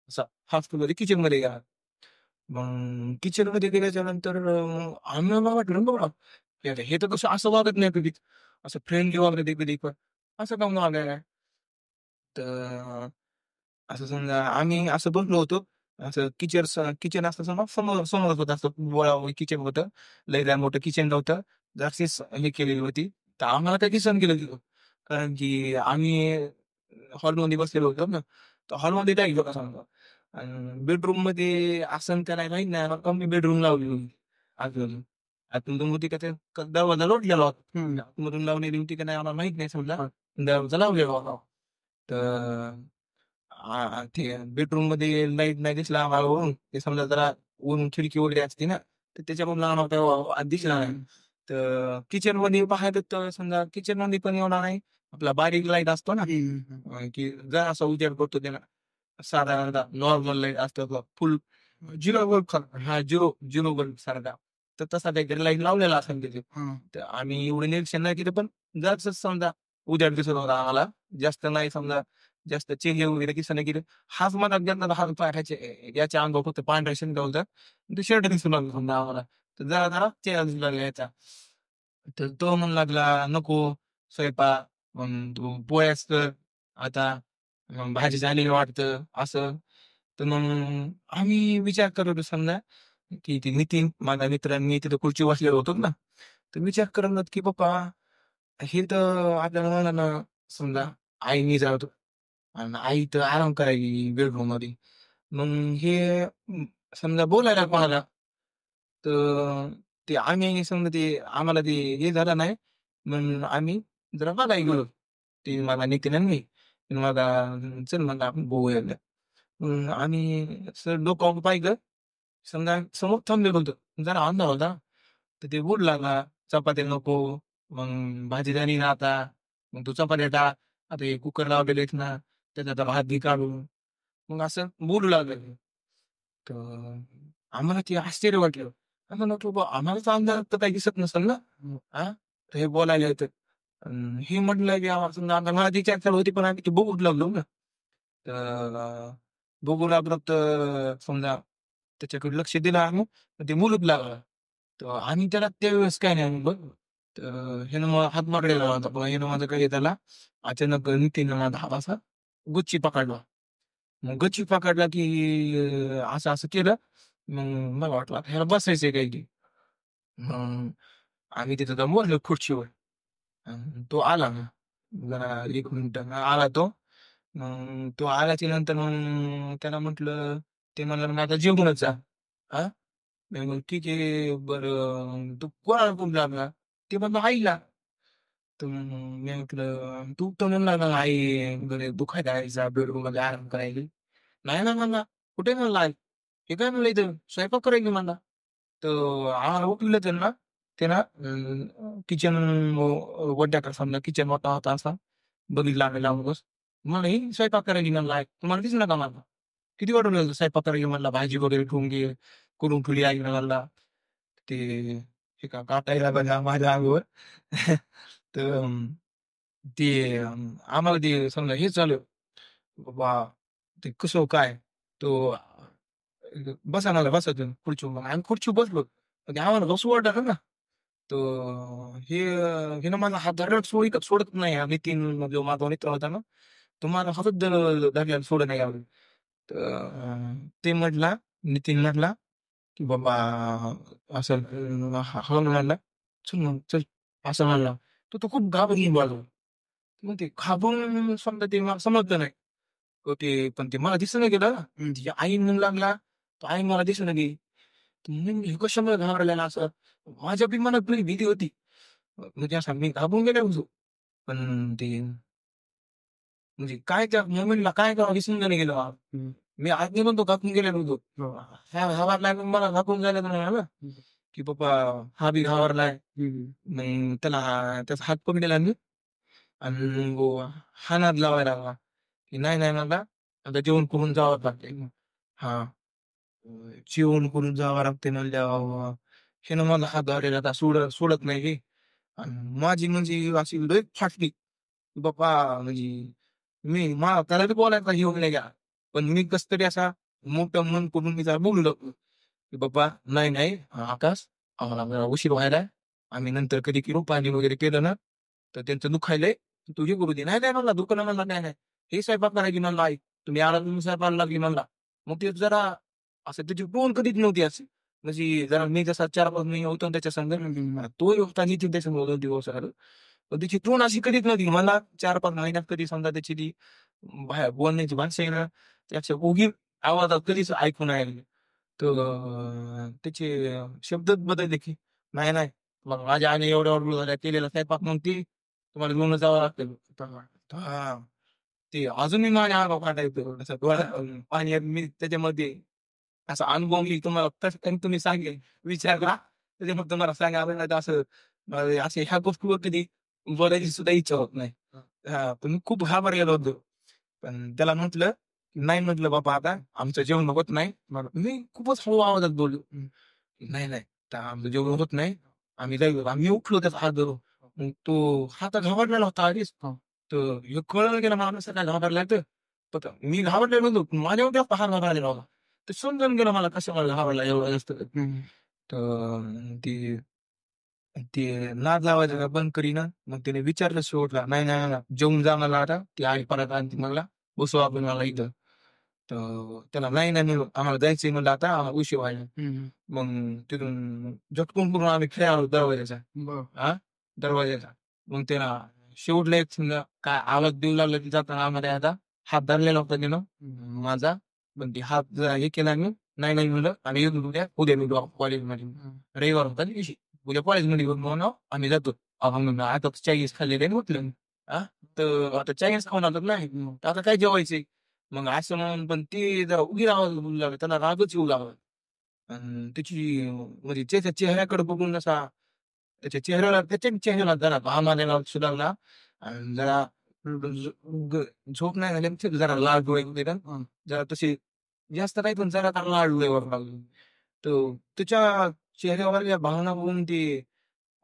असा हॉस्पिटलमध्ये किचनमध्ये गेला. मग किचनमध्ये गेल्याच्या नंतर आम्हाला वाटलं बाबा, हे तर कसं असं वागत नाही कधी. असं फ्रेंडली वागत कधी पण. असं काहून वागायला? तर असं समजा आम्ही असं बसलो होतो. असं किचन असतं समोर समोरच होतं असं किचन होतं. लय मोठं किचन नव्हतं. जराशीच हे केलेली होती. तर आम्हाला काही दिसेना गेलं तिथं. कारण की आम्ही हॉलमध्ये बसलेलो होतो ना. तर हॉलमध्ये लाईट होता समजा. आणि बेडरूममध्ये असन का नाही माहीत नाही. मग मी बेडरूम लावली होती आतमधून. आतमधून होती का ते दरवाजा लोटलेला होता. आतमधून लावलेली होती का नाही आम्हाला माहीत नाही समजा. दरवाजा लावलेला होता. तर ते बेडरूममध्ये लाईट नाही दिसला आम्हाला वरून. ते समजा जरा वरून खिडकी वगैरे असते ना, तर त्याच्यामधनं आम्हाला तेव्हा दिसला नाही. तर किचनमध्ये पाहिलं तर समजा किचनमध्ये पण एवढा नाही. आपला बारीक लाईट असतो ना, की जरासा उजेड पडतो त्याला. साधारणतः नॉर्मल लाईट असतो बघ, फुल 0 बल्ब हां, 0 बल्ब सारखा. तर तसा काहीतरी लाईट लावलेला असेल तिथे. तर आम्ही एवढं निरीक्षण नाही केलं, पण जरासंच समजा उजेड दिसत होता आम्हाला. जास्त नाही समजा, जास्त चेहरे वगैरे दिसेना गेले. हाच मनात घेतला हात पाय याच्या अंगावर फक्त पांढरा शिंग होता. ते शर्ट दिसू लागलं समजा आम्हाला. तर जरा जरा चेहरा दिसू लागला याचा. तर तो म्हणू लागला, "नको स्वयंपाक, मग तू पोळ्याच कर आता, मग भाजी झालेली वाटतं," असं. तर मग आम्ही विचार करत होतो समजा, की ते नितीन माझा मित्र आणि मी तिथं खुर्चीवर बसलेलो होतो ना. तर विचार करत होतो, की बाबा हे तर आपल्याला म्हणाला समजा आईने जातो आणि आई तर आराम करायची बेडरूममध्ये. मग हे समजा बोलायला कोणाला? तर ते आम्ही समजा ते आम्हाला ते हे झालं नाही. मग आम्ही जरा बघायला गेलो. ते मला नितीन आणि मी. पण मला चल म्हणलं आपण बघूया. मग आम्ही असं डोकावून पाहिलं. समजा समोर थांबलेलो होतो. जरा अंधार होता. तर ते बोलू लागला, "चपात्या नको, मग भाजी झाली ना आता, मग तू चपात्या टाक. आता हे कुकर लावलेले आहेत ना, त्याच्यात भात घे काढून." मग असं बोलू लागले. तर आम्हाला ते आश्चर्य वाटलं. आम्ही म्हटलं, "बुवा आम्हालाच अंधारात तर काही दिसत नसेल ना? हां, तर हे बोलायला येतं." हे म्हटलं की आम्हाला समजा आता मला ती चर्चा होती, पण आम्ही ते बघूच लागलो ना. तर बघू लागलो तर समजा त्याच्याकडे लक्ष दिलं आम्ही, तर ते बोलूच लागला. तर आम्ही त्याला त्यावेळेस काय नाही म्हणलं. तर ह्यानं मला हात मारलेला होता. पण ह्यानं माझं काय त्याला अचानक नितीननं माझा हात असा गुच्ची पकडला. मग गच्ची पकडला की असं-असं केलं. मग मला वाटलं आता ह्याला बसायचंय काय की. मग आम्ही तिथं जाऊन बसलो खुर्चीवर. तो आला मग. जरा 1 मिनिटानं आला तो. मग तो आल्याच्या नंतर मग त्याला म्हटलं ते म्हणला, "मग आता जेवूनच जा." हां? मी म्हणलं, "ठीक आहे, बरं तू कोणाला फोन लागला?" ते म्हणला, "आईला." तर मग मी म्हटलं, "तू तर म्हणला ना आई वगैरे दुखायला जायचा बेडरूममध्ये आराम करायला." "नाही ना," म्हणला. "कुठे म्हणला आई? हे काय म्हणलं इथं स्वयंपाक करायला म्हणला." तर आम्हाला उठवलं त्यांना. ते ना किचन वड्याकडे समजा किचन ओटा होता असा. बघितला आम्ही लांब बस. म्हणलं, "ही स्वयंपाक करायला म्हणला आहे. तुम्हाला दिसेना का म्हणला? किती वेळ लागला स्वयंपाक करायला म्हणला भाजी वगैरे ठेवून घे, करून ठेवली आईनं म्हणला." ते हे का काटायला बघा माझ्या अंगावर. तर ते आम्हाला ते समजा हे झालं. बाबा ते कसं काय? तो बसायला बसायचं खुर्चीवर. मग आम्ही खुर्चीवर बसलो. पण ते आम्हाला बसू वाटलं ना. तर हिनं माझा हात धरला सोडत नाही. नितीन जो माझा मित्र होता ना, तो माझा हातच धरलेला सोडत नाही यावेळी. तर ते म्हटला नितीन म्हटला, की "बाबा असं हां म्हणाला, चल मग चल." असं म्हणला. तर तो खूप घाबरली बाजूला. मग ते घाबरून समजा ते मला समजलं नाही. पण ते मला दिसेना गेलं ना. तिच्या आई म्हणू लागला, तर आई मला दिसेना गेली. तर म्हणलं हे कशामुळे घाबरलेला असं? माझ्या बी मनात थोडी भीती होती. म्हणजे असं मी घाबरून गेलो होतो. पण ते म्हणजे काय त्या मोमेंटला काय करावं हे समजेना गेलं मला. मी आज्ञा म्हणतो घाबरून गेलेलो होतो. हा घाबरलाय मग मला घाबरून जायला नाही ना, की बाबा हा बी घाबरलाय. मग त्याचा हात पकडलेला मी आणि मग हा नाद लावायला लागला, की नाही, नाही मला आता जेवण करून जावं लागतंय. हां, जेवण करून जावं लागतंय म्हणल्यावर ह्यानं मला हात धरलेला आता सोडत नाही हे. आणि माझी म्हणजे अशी लय फाटली. बाबा म्हणजे त्याला बी बोलायचा हे नाही का. पण मी कसं तरी असा मोठं मन करून मी जरा बोलू लागलो, की "बाबा नाही, नाही आकाश आम्हाला जरा उशीर व्हायलाय. आम्ही नंतर कधी करू पाणी वगैरे केलं ना, तर त्यांचं दुखायलंय. तू हे करू दे." "नाही, नाही," म्हणला, "दुखणं म्हणला नाही, नाही. हे स्वयंपाक करायची म्हणला आई. तुम्ही आला तुम्ही स्वयंपाकाला लागली म्हणला. मग ते जरा असं त्याची टोन कधीच नव्हती अशी. म्हणजे जरा मी जसा 4-5 महिने होतो ना त्याच्या संग, तोही होता आणि त्याच्या संग 2 दिवस राहिलो. पण त्याची टोन अशी कधीच नव्हती. मला 4-5 महिन्यात कधी समजा त्याची ती बाहेर बोलण्याची भाषा आहे ना, त्याच्या उगीच आवाजात कधीच ऐकू नाही आली. तर त्याचे शब्दच बदलले की नाही, नाही. मग माझ्या आईने एवढ्या केलेला स्वयंपाक मग ती तुम्हाला घेऊन जावं लागतं. हां. ते अजूनही माझ्या अंगावर काटा येतो. असं डोळ्यात पाणी येतं. मी त्याच्यामध्ये असा अनुभव मी तुम्हाला कसं तुम्ही सांगेल विचारला त्याच्यामुळे तुम्हाला सांगावं नाही तर असं असे ह्या गोष्टीवर कधी बोलायची सुद्धा इच्छा होत नाही. हां, पण मी खूप घाबरलेलो होतो. पण त्याला म्हटलं, "नाही," म्हटलं, "बाबा आता आमचं जेवण होत नाही." मी खूपच हळू आवाजात बोललो. "नाही, नाही, आता आमचं जेवण होत नाही. आम्ही जाऊ." आम्ही उठलो त्याचा हात धरून. मग तो हा तर घाबरलेला होता आधीच. तर हे कळलं गेलं मला कसं काय घाबरलाय तर. तर मी घाबरलेलो नव्हतो. माझ्यावर जास्त हात घाबरलेला होता. ते समजून गेलं मला कशामुळे घाबरला एवढं जास्त. तर ती ते नाद लावायचं बंद करीना. मग त्याने विचारलं शेवटला, "नाही, नाही, नाही, जेवून जा मला आता. ती आई परत आणते मला. बसू आपण मला इथं." तर त्याला नाही, नाही म्हणलं, "आम्हाला जायचंय," म्हणलं, "आता आम्हाला उशीर व्हायला." मग तिथून झटकून करून आम्ही खेळालो दरवाजाचा. हां, दरवाजाचा. मग त्याला शेवटला एक समजा काय आवाज देऊ लागला की जाताना आम्हाला आता हात धरलेला होता त्यानं माझा. पण ते हात जरा हे केला मी. "नाही, नाही," म्हणलं, "आम्ही येतो उद्या भेटू कॉलेजमध्ये." रविवार होता ना दिवशी. "उद्या कॉलेजमध्ये येऊन म्हणून आम्ही जातो." म्हणलं, "आता चाळीस खाल्लेले आहे म्हटलं." हां, तर आता चाळीस खाऊन आलो नाही. तर आता काय जेवायचंय? मग असं म्हणून पण ते जरा उगीच आवाज बोलू लागला. त्याला रागच येऊ लागला. अन् त्याची म्हणजे त्याच्या चेहऱ्याकडे बघून असा त्याच्या चेहऱ्याला जरा घाम आलेला दिसू लागला आणि जरा झो ग झोप नाही झाली आणि जरा लाल डोळे होते ना, जरा तसे जास्त नाही पण जरा त्याला लाल डोळे वाटू लागले. तर त्याच्या चेहऱ्यावरच्या भावना बघून ते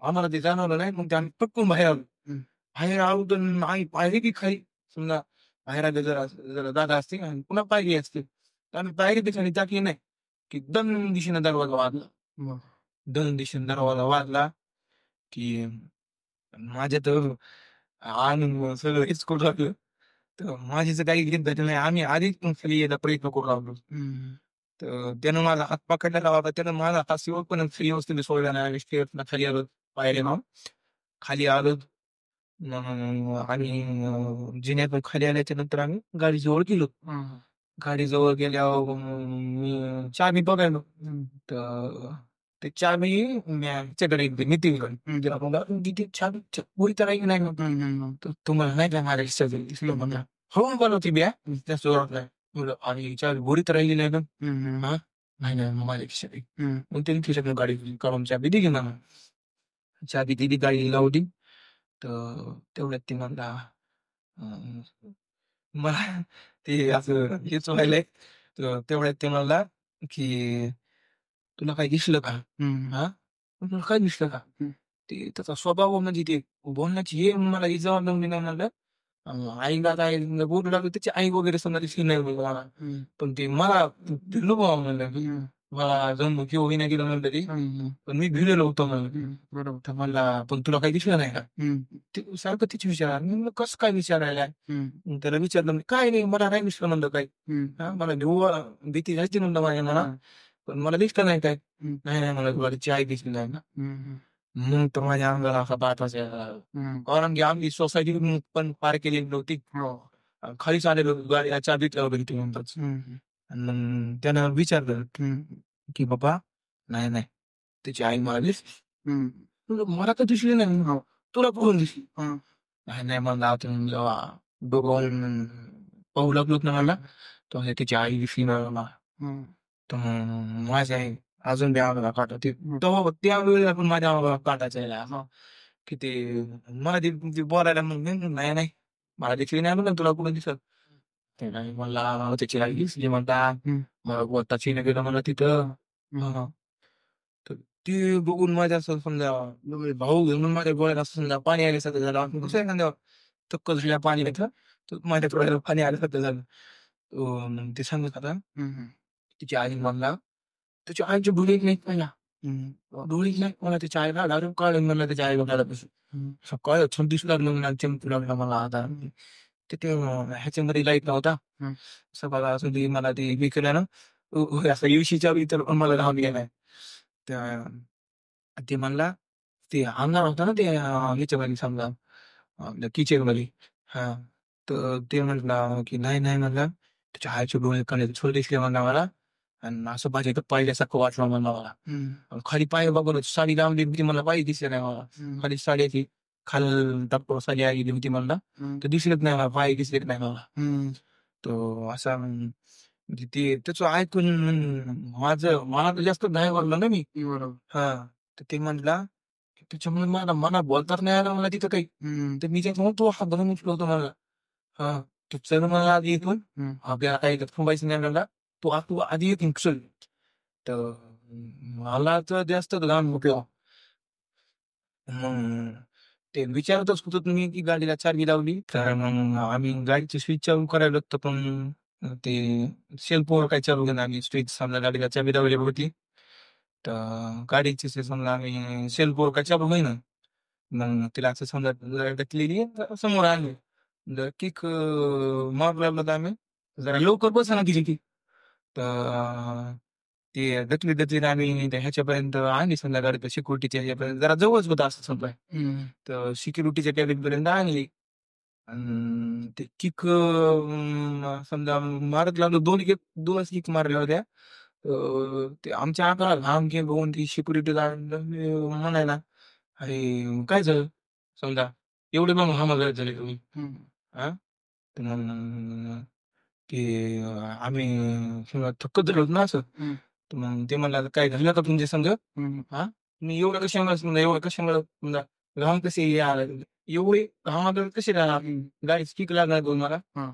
आम्हाला ते जाणवलं नाही. मग ते आम्ही पटकन बाहेर आलो. बाहेर आलो तर आई पाहिली की खाली समजा बाहेर आले जरा जरा जागा असते आणि पुन्हा पायरी असते. तर आम्ही पायरी दिशेने टाकली नाही, की दन दिशेने दरवाजा वाजला. दन दिशेने दरवाजा वाजला, की माझ्या तर आणि सगळं हिसकू लागलं. तर माझी तर काही घेत नाही. आम्ही आधीच पण खाली यायचा प्रयत्न करू लागलो. तर त्यानं माझा हात पकडलेला होता. त्यानं माझा हात शेवटपर्यंत व्यवस्थित सोडला नाही. आम्ही स्टेअर्सनं खाली आलो पायऱ्यांवर. खाली आलो. मग आम्ही जिन्यातून खाली आल्याच्या नंतर आम्ही गाडीजवळ गेलो. गाडीजवळ गेल्यावर मी चावी बघायलो. तर ते चावी मी ह्याच्याकडे नितीनकडे. त्याला म्हणलं, "नितीन चावी पुरी तर आहे की नाही?" तर "तुम्हाला नाही का माझ्या खिशात दिसलं?" म्हणला. "हो" बोलवते मी त्या जोरात नाही. म्हणलं, "आणि चावी बुरी तर राहिली नाही ना?" "हां." "नाही, नाही माझ्या खिशात आहे." मग त्याने खिशातून गाडी काढून चावी दिली मला. चावी दिली, गाडी लावली. तर तेवढ्यात ते म्हणला, अं, मला ते असं हेच व्हायलंय. तर तेवढ्यात ते म्हणला, की "तुला काही दिसलं का?" हां. "तुला काय दिसलं का?" ते त्याचा स्वभाव म्हणजे ते बोलण्याची हे मला ही जबाबदारी नाही म्हणलं. आईला काय बोलू लागलं त्याची आई वगैरे समजा दिसली नाही मला. पण ते मला भिडलो बाबा म्हणलं. मला जणू किंवा होईना गेलं म्हणलं ते. पण मी भिडलेलो होतो म्हणलं. बरोबर. तर म्हणला, "पण तुला काही दिसलं नाही का?" ते सारखं तीच विचारणार. मी म्हणलं, "कसं काय विचारायला?" मग त्याला विचारलं मी, "काय नाही मला नाही दिसलं" म्हणलं काही. हां, मला भीती झाली म्हणलं माझ्या मनात. पण मला दिसलं नाही काय. "नाही, नाही" म्हणलं, "तुला तिची आई दिसली नाही ना." मग तर माझ्या अंगाला असा काटाच यायला लागला. कारण की आम्ही सोसायटी पण पार केलेली नव्हती. खालीच आलेलो गाडीला चाबी लावली होती म्हणताच. आणि मग त्यानं विचारलं, की "बाबा नाही, नाही त्याची आई मला दिसली." म्हणलं, "मला तर दिसली नाही." "तुला कुठून दिसली?" "नाही, नाही" म्हणला, आपण जेव्हा दोघं पाहू लागलोत ना मला, तेव्हा त्याची आई दिसली मला. तर मग माझी आई अजून बी अंगाला काटा ते तेव्हा त्यावेळेला पण माझ्या अंगाला काटाच यायला लागला. की ते मला ते बोलायला मग मी म्हणलं, "नाही, नाही मला दिसली नाही म्हणलं तुला कुठं दिसत?" ते नाही म्हणला, "त्याची आई दिसली" म्हणला. मला बोलताच येईना गेलं म्हणलं तिथं. हां. तर ते बघून माझ्या असं समजा भाऊ घेऊन माझ्या डोळ्यात असं समजा पाणी आल्यासारखं झालं. आपण कसं एखाद्यावर थक्क झाल्या पाणी येतं, तर माझ्या डोळ्याला पाणी आल्यासारखं झालं. मग ते सांगत होता. तिची आई म्हणला, "त्याच्या आईचे डोळे नाहीत पहिला." डोळे नाहीत मला त्याच्या आईला डायरेक्ट कळलं म्हणलं त्याच्या आई बघायला कसं. सकाळी दिसू लागलं म्हणलं चमकू लागला मला आता. तिथे ह्याच्यामध्ये लाईट नव्हता. हं. असं बघा असं ते मला ते हे केलं ना, असं येवशीच्या भीतर पण मला घाम गेलाय. त्या ते म्हणला ते अंगार होता ना ते ह्याच्यामध्ये समजा किचनमध्ये. हां. तर ते म्हटला, की "नाही, नाही," म्हणला, "त्याच्या आईचे डोळे काळे छोटे दिसले," म्हणला मला आणि असं माझ्या इथं पाहिल्यासारखं वाटलं म्हणला मला. हं. आणि खाली पाय बघून साडी लावली होती मला पाय दिसले नाही मला. हं. खाली साड्याची खाल टाकतो साडी आलेली होती म्हणला. हं. तर दिसलेच नाही मला, पाय दिसलेच नाही मला. हं. तो असा म्हणजे ते त्याचं ऐकून मला तर जास्त नाही वाटलं ना मी. बरोबर. हां. तर ते म्हणला, त्याच्यामुळे मला मनात बोलताच नाही आलं मला तिथं काही. हं. तर मी त्याच्यामुळे तो हात धरून उचलला होता मला. हां. तो चल मला आधी इथून. हं. आपल्याला काही इथं थांबायचं नाही म्हणला. तू आधी इथून चल. तर मला तर जास्तच घाम फुटला. मग ते विचारतच होतो तुम्ही की गाडीला चावी लावली. तर मग आम्ही गाडीची स्विच चालू करायला लागतो पण ते सेल्फवर काही चालू केलं आम्ही स्विच समजा गाडीला चावी लावली होती. तर गाडीची समजा आम्ही सेल्फवर काही चालू होईना. मग तिला असं समजा ढकलली समोर आली. जर किक मारू लागलो तर आम्ही जरा लवकर बसेना तिची ती. तर ते ढकलीत आम्ही त्या ह्याच्यापर्यंत आणली समजा गाडी सिक्युरिटीच्या ह्याच्यापर्यंत जरा जवळच होता असं समजा. हं. तर सिक्युरिटीच्या कॅबिनपर्यंत आणली. अन् ते किक समजा मारत लागलो 2च किक मारल्या होत्या. ते आमच्या अंगाला घाम घे बघून ती सिक्युरिटी गार्ड म्हणायला, "अरे काय झालं?" समजा एवढे मग घामाघूम झाले तुम्ही. हं. हां? तर मग ते आम्ही समजा थक्कच झालो ना असं. हं. तर मग ते म्हणला, "काय झालं का तुमच्या संग? हं. हां? तुम्ही एवढं कशामुळे समजा एवढं कशामुळे समजा घाम कसे एवढे घामाघूम कसे राहणार? हं. गाडीची किक लागणार तुम्हाला?" हां.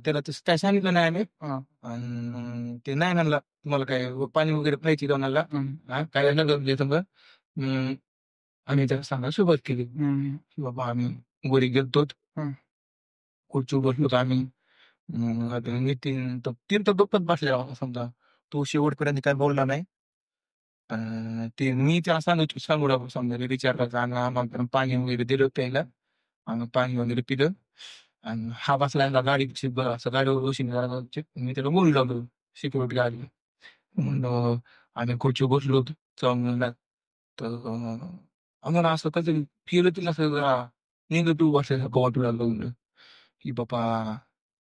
त्याला तसं काय सांगितलं नाही आम्ही. हां. आणि ते नाही म्हणला, "तुम्हाला काय पाणी वगैरे पाहिजे का?" म्हणला. हं. हां, काय झालं तुमच्या संग? आम्ही त्याला सांगायला सुरुवात केली, हं. की बाबा आम्ही वर गेलतो. हं. खुर्चीवर बसलो आम्ही. आता नितीन तर तीन तर गप्पच बसलेला होता समजा. तो शेवटपर्यंत काही बोलला नाही. ते मी त्याला सांगू लागलो समजा रिचार्जचा आणि आम्हाला पाणी वगैरे दिलं प्यायला. आम्ही पाणी वगैरे पिलं आणि हा बसला गाडीपाशी असं गाडीवर बसून जरा मी त्याला बोलू लागलो सिक्युरिटी गार्डला. म्हणलं आम्ही खुर्चीवर बसलो होतो चांगला तर आम्हाला असं काहीतरी फील येतील असं जरा निगेटिव्ह वाटल्यासारखं वाटू लागलं म्हणलं, की बाबा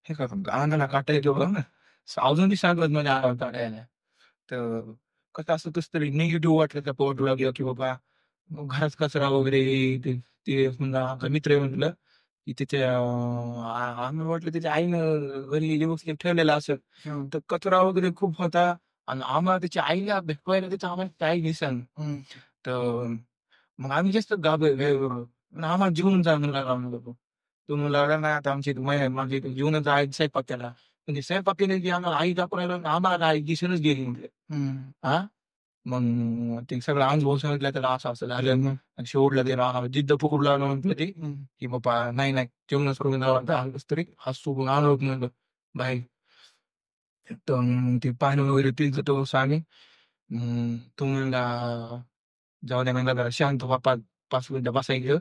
हे का अंगाला काटा येतो बघा ना. अजून बी सांगत माझ्या अंगाला काटा यायला. तर कसं असं कसं तरी निगेटिव्ह वाटल्यासारखं वाटू लागलं, की बाबा मग घरात कचरा वगैरे ते ते समजा आमचा मित्र आहे म्हटलं, की त्याच्या आम्ही म्हटलं त्याच्या आईनं घरी व्यवस्थित ठेवलेला असेल. हं. तर कचरा वगैरे खूप होता आणि आम्हाला त्याच्या आईला भेटवायला त्याचं आम्हाला काही दिसेना. हं. तर मग आम्ही जास्त घाबरलो. पण आम्हाला जेवून जा म्हणला लागला तो. तो म्हणू लागला नाही आता आमची माझी जेवूनच आई स्वयंपाक केला. म्हणजे स्वयंपाक केले की आम्हाला आई दाखवायला आम्हाला आई दिसूनच गेली म्हणजे. हं. हां? मग ते सगळं अनुभव सांगितला त्याला असं-असं झालं. मग आणि शेवटला ते रागाला जिद्द पकडू लागला म्हटलं ते, हं. की "बाबा नाही, नाही जेवणच करून जावं लागतं कसं तरी हसून आलो म्हणलं बाहेर." तर मग ते पाणी वगैरे पिलं तो आम्ही. तो म्हणला जाऊ द्या म्हणला जरा शांत व्हा 5 मिनिटं बसायचं.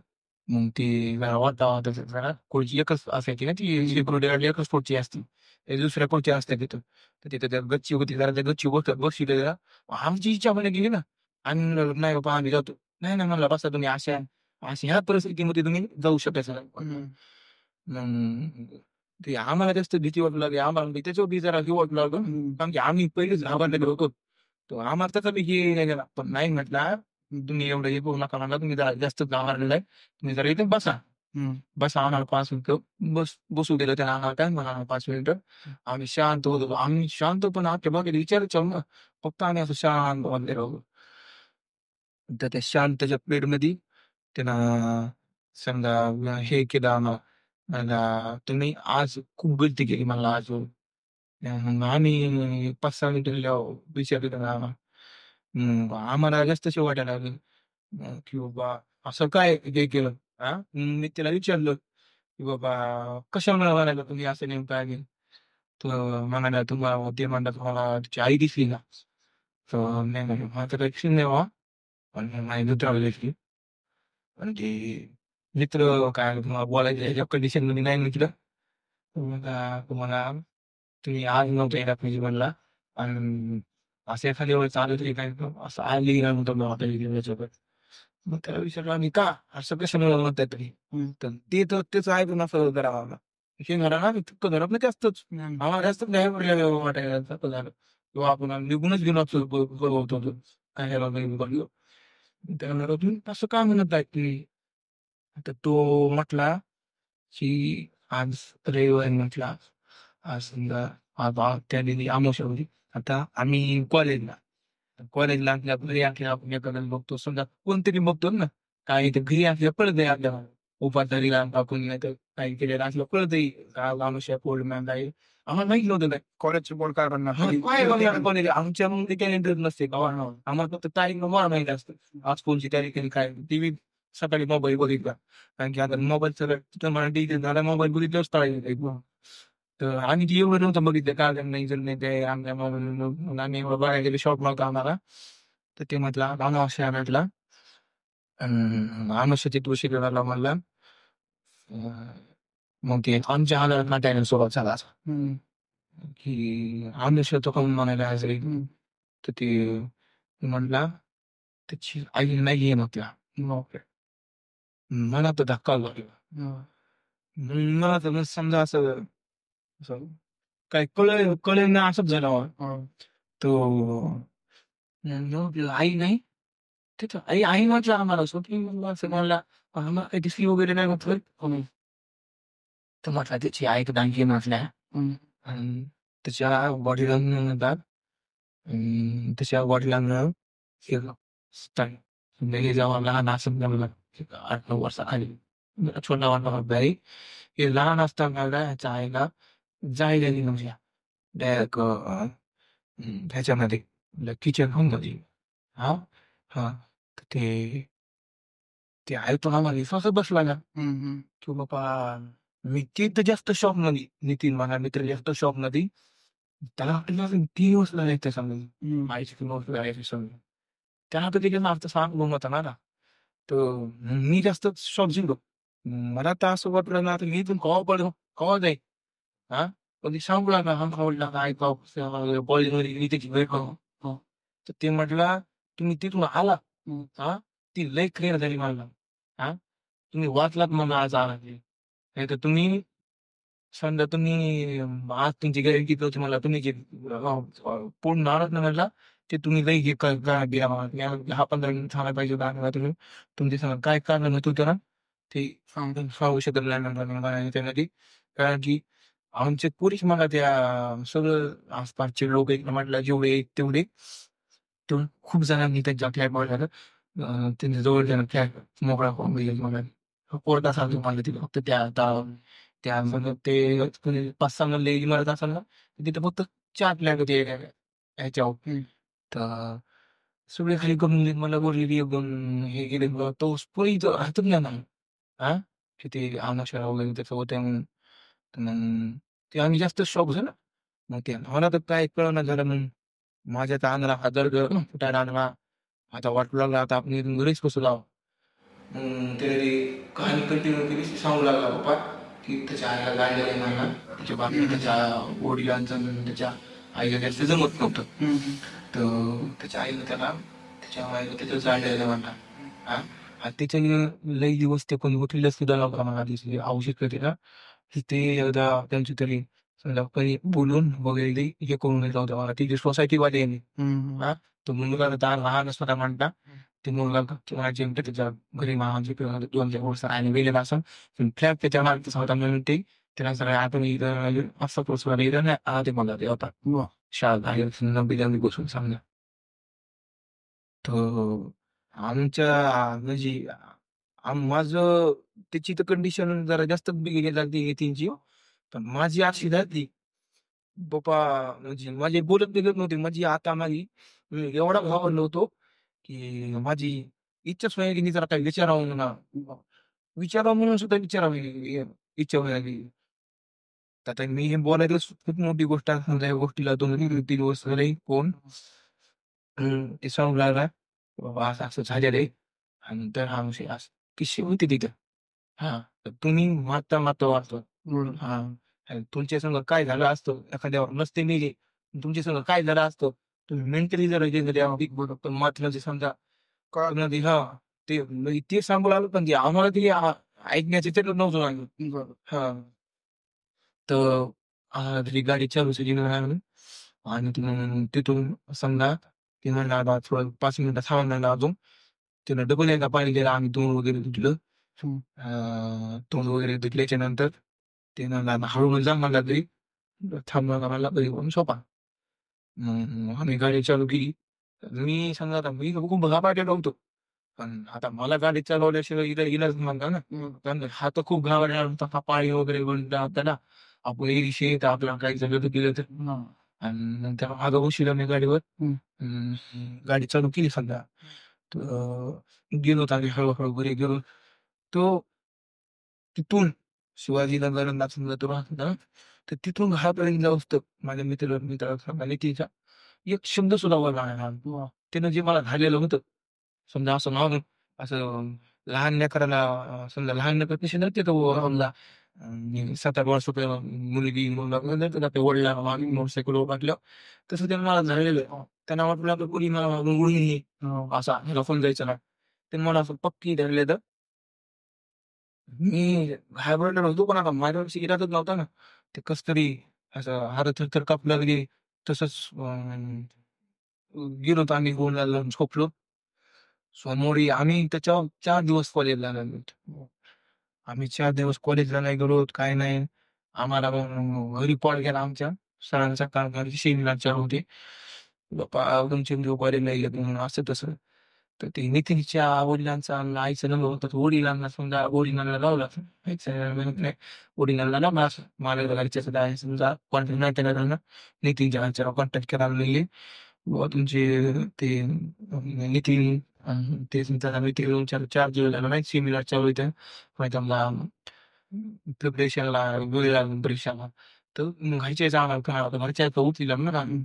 मग ती जरा वाटावं त्याचं जरा खुर्ची एकच असायची ना ती सिक्युरिटी गार्ड एकच खुर्ची असते. ते दुसऱ्या खुर्च्या असत्या तिथं. तर तिथं त्या गच्ची होती जरा त्या गच्चीवर बसविलं जरा. आमची इच्छा पण गेली ना. आम्ही म्हणलं, "नाही बाबा आम्ही जातो." "नाही, नाही," म्हणला, "बसा तुम्ही अशा ह्या परिस्थितीमध्ये तुम्ही जाऊ शकायचं नाही." हं. मग ते आम्हाला जास्त भीती वाटू लागली. आम्हाला बी त्याच्यावर बी जरा हे वाटू लागलं. हं. कारण की आम्ही पहिलेच घाबरलेलो होतो. तर आम्हाला त्याचा बी हे नाही गेला. पण नाही म्हटला, "तुम्ही एवढं हे करू नका म्हणला. तुम्ही जरा जास्त घाबरलेला आहे. तुम्ही जरा इथे बसा." हं. बसा आम्हाला 5 मिनिटं बसू दिलं त्यानं आम्हाला काय म्हणा 5 मिनिटं. आम्ही शांत होतो. आम्ही शांत पण आमच्या बाकीचे विचार चालू ना. फक्त आम्ही असं शांत बसलेलो होतो. तर त्या शांतच्या पिरियडमध्ये त्यानं समजा हे केलं आम्हाला. म्हणला, "तुम्ही आज खूप गलती केली म्हणला आज." मग आम्ही 5-6 मिनिटं विचारलं त्यानं आम्हाला. मग आम्हाला जास्त असे वाटायला लागलं, की बाबा असं काय हे केलं? हां? मी त्याला विचारलं, की "बाबा कशामुळे म्हणाला तुम्ही असं नेमकं आहे?" तर म्हणाला, "तुम्हाला ते म्हणतात तुम्हाला तुझी आई दिसली का?" तर नाही म्हटलं, "माझं काही दिसली नाही बुवा." पण माझ्या मित्राला दिसली. आणि ती मित्र काय तुम्हाला बोलायचं ह्याच्या कंडिशन मध्ये नाही म्हटलं. तुम्हाला तुम्ही आज नव्हतं येणार पाहिजे म्हणला. आणि असं एखाद्या वेळेस आलं तरी काय असं आली गेला नव्हतं मग आता याच्यावर. मग त्याला विचारलं आम्ही का असं कशामुळे म्हणताय तरी. तर ते तर तेच ऐकून असं जरा हे घरा ना तो घरात नाही जास्तच आम्हाला जास्त नाही वाटायला झालं किंवा आपण निघूनच घेऊन असतो होतो काय ह्याला नाही बघलो. त्या घरातून असं का म्हणत आहे तुम्ही. तर तो म्हटला की आज रविवार म्हटला आज समजा त्या दिवशी अमावस्या होती. आता आम्ही कॉलेजला आपल्या घरी असल्या आपण एखाद्याला बघतो समजा कोणतरी बघतो ना काही तर घरी असल्या कळत आहे आपल्याला उपाधारीला आपण नाही तर काही केलेलं असलं कळत अमावस्या पौर्णिमा जाईल आम्हाला माहित नव्हतं काय कॉलेजचे बोर्ड काय बनणार काय बघणार कॉलेज आमच्या मध्ये कॅलेंडर नसते गावाला आम्हाला फक्त तारीख मला माहिती असतं आज कोणची तारीख आहे काय टीव्ही सकाळी मोबाईल बघितला कारण की आता मोबाईल सगळं मला डिटेल झाला मोबाईल बघितल्याच कळायचं तर आम्ही ती एवढं नव्हतं बघितलं का नाही जर नाही ते आमच्या मोबाईल आम्ही बघायला गेलो शॉप नव्हता आम्हाला तर ते म्हटलं अमावस्या म्हटला अमावस्याची तुळशी करायला म्हणला मग ते आमच्या हातात नाट्याने सुरुवात झाला की अमावस्या तो करून म्हणायला हजरी तर ते म्हटला त्याची आई नाही आहे नव्हत्या मला तर धक्का लागला मला तर समजा असं असं काय कळे ना असंच झालं तो आई नाही तिथं आई आई म्हटलं आम्हाला स्वप्नी म्हणलं असं म्हणला आम्हाला काही दिसली वगैरे नाही म्हटलं तर म्हटलं त्याची आई तर दांगी म्हटल्या आणि त्याच्या वडिलांना म्हणतात त्याच्या वडिलांना केलं हे जेव्हा लहान असं मला 8-9 वर्षाखाली छोटा वाटा बाई हे लहान असताना ह्याच्या आईला जायला दिली नव्हत्या डायरेक्ट ह्याच्यामध्ये किचन होऊन मध्ये हा हा तर ते ते ऐकून आम्हाला विश्वासच बसला ना की बाबा मी ते तर जास्त शॉप मध्ये नितीन मला मित्र जास्त शॉप मध्ये त्याला वाटलं असेल 3 दिवस लागले समजा आईची 3 दिवस लागायची समजा त्याला तर त्याच्या नावचं सांग मग होता ना तर मी जास्त शॉप जिंकलो मला तर असं वाटलं ना आता मी इथून कवा पडलो कवा जाईल हा कधी सांगू लागला हा आवडला आई कॉलेजमध्ये मी त्याची वेळ करू तर ते म्हटलं तुम्ही तिथून आला हा ती लय क्लिअर झाली मला हा तुम्ही वाचलात मला आज आला नाही तर तुम्ही समजा तुम्ही आज तुमची गॅरंटी होती मला तुम्ही जे पूर्ण नाराज म्हटला ते तुम्ही लई हे घ्या 10-15 मिनिट थांबायला पाहिजे होता तुम्ही तुमचे सांगा काय कारण होतं ना ते सांगू शकत नाही त्यामध्ये कारण की आमचे पुरुष मला त्या सगळं आसपासचे लोक म्हटलं जेवढे तेवढे तेवढे खूप जणांनी त्यांच्या फ्लॅटवर झालं त्यांच्या जवळ जण फ्लॅट मोकळा करून गेले मला कोर्ट असाल तुम्हाला तिथे फक्त त्या मग ते 5-6 मधले इमारत असाल ना तिथे फक्त 4 फ्लॅट होते ह्याच्यावर तर सगळे खाली करून दिले मला बोललेली एकदम हे गेले तो पुरी हातच नाही ना हा तिथे अनाशा वगैरे त्याचं होतं मग ते आम्ही जास्त शॉक झालं मग ते मला तर काय कळणार झालं मग माझ्या तर अंगाला हजार फुटायला आणला आता वाटू लागला आता आपण इथून घरीच कसं लाव त्याने कहाणी कंटिन्यू केली सांगू लागला पप्पा की त्याच्या आईला गायला नाही म्हणला त्याच्या बाबी त्याच्या वडिलांचं त्याच्या आईला जास्त जमत नव्हतं तर त्याच्या आईला त्याच्या आईला त्याच्या जायला म्हणला हा आणि त्याच्या लई दिवस ते पण उठलेलं सुद्धा नव्हता मला दिसले औषध करते ना ते एकदा त्यांची तरी समजा काही बोलून वगैरे हे करून घेतलं होतं मला ती सोसायटी वाले हा तो मुलगा लहान असताना म्हणता ते मुलगा माझे त्याच्या घरी माझे 2-3 वर्ष आणि वेगळे असं फ्लॅट त्याच्या मागचा होता म्हणून ते त्याला सगळं आपण इथं असं पोचवायला इथं नाही ते मला ते होता शाळा बिल्यांनी बसून सांगणं तर आमच्या म्हणजे माझं त्याची तर कंडिशन जरा जास्तच बिघडली जाते तीनची पण माझी अशी झाली बाबा म्हणजे माझी बोलत बिलत नव्हती माझी आता माझी एवढा घाबरलो होतो की माझी इच्छाच व्हायला की जरा काही विचारावं ना विचारावं म्हणून सुद्धा विचारावं इच्छा व्हायला लागली आता मी हे बोलायला खूप मोठी गोष्ट आहे समजा या गोष्टीला 2-3 वर्ष झाले कोण ते सांगू लागला बाबा असं असं झालेलं आहे आणि तर हा विषय असं किस्से होते तिथं हा, तर तुम्ही मारता वाचतो. बरोबर. हा, आणि तुमच्या संग काय झालं असतं एखाद्यावर नसते मेले, तुमच्या संग काय झालं असतं, तुम्ही मेंटली जर हे झाले तर मात्र समजा कळत ते हा, ते म्हणजे ते सांगू लागलं पण ते आम्हाला ते ऐकण्याचे ते नव्हतं आम्ही. बरोबर. हा, तर तरी गाडी चालू झाली म्हणून आणि तिथून समजा ते म्हणलं आता थोडं 5 मिनिटं थांबा म्हणलं अजून. त्यानं डबल एकदा पाणी दिलं, आम्ही तोंड वगैरे धुतलं. हम्म. तोंड वगैरे धुतल्याच्या नंतर ते म्हणला आता हळूहळू जा म्हणला घरी, थांब म्हणला घरी म्हणून सोपा. मग आम्ही गाडी चालू केली. मी समजा आता मी खूप घाबरलेलो होतो. पण आता मला गाडी चालवल्याशिवाय इलाज नव्हता ना. कारण हा तर खूप घाबरलेला होता. हा पाळी वगैरे बनला होता ना. आपण एरिशी तर आपल्याला काही झालं तर गेलं तर. आणि नंतर मागं बसलो मी गाडीवर. गाडी चालू केली समजा. तर गेलो आम्ही हळूहळू घरी गेलो. तो तिथून शिवाजीनगरला समजा तो राहत होता ना, तर तिथून घरापर्यंत जाऊस तर माझ्या मित्राला सांगायला तिचा एक शब्द सुद्धा बोलला नाही आम्ही. त्यानं जे मला झालेलं होतं, समजा असं नॉर्मल असं लहान लेकराला समजा लहान लेकरं कसे नसते तर समजा 7-8 वर्षाचं मुलगी मुलगा ते वडिलांना मागे मोटरसायकलवर टाकलं, तसं त्यानं मला झालेलं. त्यांना वाटलं की कोणी मला मागून उडून येईल असा ह्याला समजायचं नाही. त्यानं मला असं पक्की धरलेलं. मी घाबरलेलो होतो, पण आता माझ्यापाशी इरादच नव्हता ना. ते कसं तरी असं हात थरथर कापू लागले. तसंच गेलो तर आम्ही गोंधळाला जाऊन झोपलो. सोमवारी आम्ही त्याच्यावर 4 दिवस कॉलेजला नाही गेलो. आम्ही 4 दिवस कॉलेजला नाही गेलो, काय नाही. आम्हाला मग रिपोर्ट गेला आमच्या सरांचा कामाची सेमिनार होते. बाप्पा तुमचे कॉलेजला नाही गेले म्हणून असं तसं. तर ते नितीनच्या वडिलांचा आणि आईचा नंबर होता. तो वडिलांना समजा वडिलांना लावला. आईच्या वडिलांना लावला असं. माझ्या घरच्याचं आहे समजा कॉन्टॅक्ट नाही केला ना. नितीनच्या घरच्याला कॉन्टॅक्ट करायला लागले. बुवा तुमचे ते नितीन ते समजा नितीन 4 दिवस झाला नाही सेमिनार चालू होते. माहिती आम्हाला प्रिपरेशनला वेळ लागून परीक्षाला. तर घरचे आम्हाला कळालं. घरच्या उठलेला ना आम्ही.